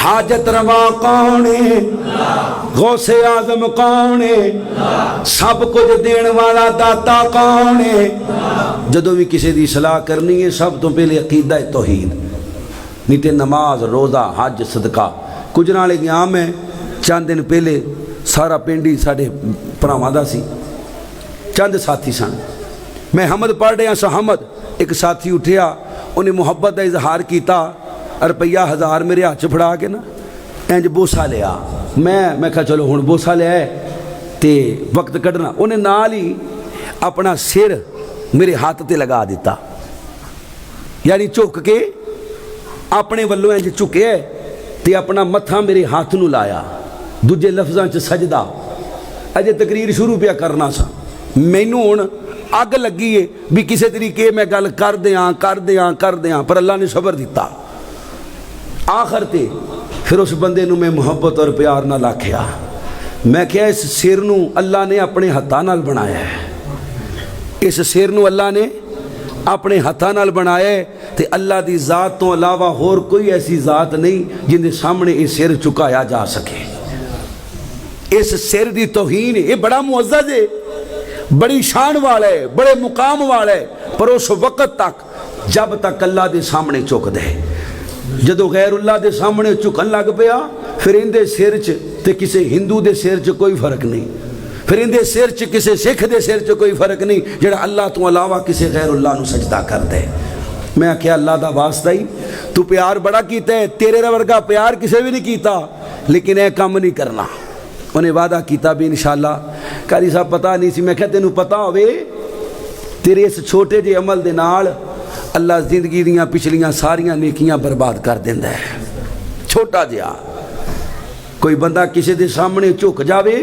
حاجت روا کون ہے، غوث اعظم کون ہے، سب کچھ دین والا داتا کون ہے؟ جدوں بھی کسی دی اصلاح کرنی ہے سب تو پہلے عقیدہ توحید، نیتے نماز روزہ حج صدقہ۔ کچھ نالے گیا میں چند دن پہلے سارا پنڈی ساڑھے پراواں دا سی، چند ساتھی سن، میں حمد پڑھ رہا سا حمد، ایک ساتھی اٹھیا انہیں محبت دا اظہار کیتا، روپیہ 1000 میرے ہاتھ پھڑا کے نا انج بوسا لیا، میں کہا چلو ہن بوسا لیا ہے تے وقت کڈنا، انہیں نال ہی اپنا سر میرے ہاتھ تے لگا دیتا، یعنی چک کے اپنے ولوں انج چکے تے اپنا متھا میرے ہاتھ نو لایا، دوجے لفظاں چ سجدہ۔ اجے تقریر شروع پیا کرنا سا، مینوں ہن اگ لگی ہے بھی کسی طریقے میں گل کر دیاں پر اللہ نے صبر دیتا۔ آخر تے پھر اس بندے نو میں محبت اور پیار نہ لاکھیا، میں کہا اس سر نو اللہ نے اپنے ہتھاں نال بنایا ہے، اس سر نو اللہ نے اپنے ہتھاں نال بنایا ہے تے اللہ دی ذات تو علاوہ اور کوئی ایسی ذات نہیں جن دے سامنے اس سر چکایا جا سکے۔ اس سر دی توہین یہ بڑا معزز ہے، بڑی شان والا ہے، بڑے مقام والا ہے، پر اس وقت تک جب تک اللہ دے سامنے چک دے، جدو غیر اللہ دے سامنے چکن لگ پیا پھر اندے سر چ تے کسے ہندو دے سر چ کوئی فرق نہیں، پھر اندے سر چ کسے سکھ دے سر چ کوئی فرق نہیں جڑا اللہ تو علاوہ کسے غیر اللہ نو سجدہ کر دے۔ میں کہا اللہ دا واسطہ ہی تو پیار بڑا کیتا ہے، تیرے ورگا پیار کسے بھی نہیں کیتا، لیکن اے کام نہیں کرنا۔ انہیں وعدہ کیتا بھی انشاءاللہ، قاری صاحب پتہ نہیں سی، میں کہا تینوں پتہ ہوئے تیرے اس چھوٹے جے عمل دے نال اللہ زندگی دیاں پچھلیاں ساریاں نیکیاں برباد کر دیندا ہے۔ چھوٹا جہا کوئی بندہ کسی دے سامنے جھک جاوے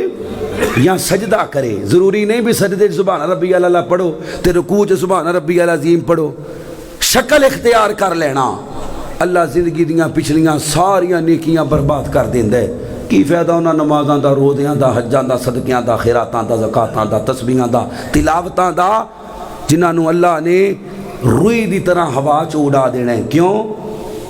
یا سجدہ کرے، ضروری نہیں بھی سجدے سبحان ربی اللہ پڑھو تے رکوع چ سبحان ربی العظیم پڑھو، شکل اختیار کر لینا، اللہ زندگی دیاں پچھلیاں ساریاں نیکیاں برباد کر دیندا ہے۔ کی فائدہ انہاں نمازاں دا، روزیاں دا، حجاں دا، صدقیاں دا، خیراتاں دا، زکاتاں دا، تسبیحاں دا، تلاوتاں دا، جنہاں نو اللہ نے روئی دی طرح ہوا چ اڑا دینا ہے۔ کیوں؟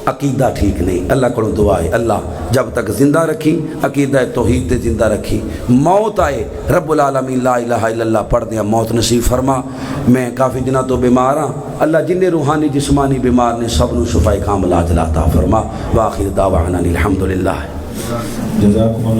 عقیدہ ٹھیک نہیں۔ اللہ کو دعا ہے اللہ جب تک زندہ رکھی، عقیدہ توحید تے زندہ رکھی، موت آئے رب العالمین لا الہ الا اللہ پڑھ دیا موت نصیب فرما۔ میں کافی دنوں تو بیمار ہاں، اللہ جن روحانی جسمانی بیمار نے سب نو شفائے کامل عاجل عطا فرما۔ وآخر دعوانا الحمدللہ۔ جزاکم اللہ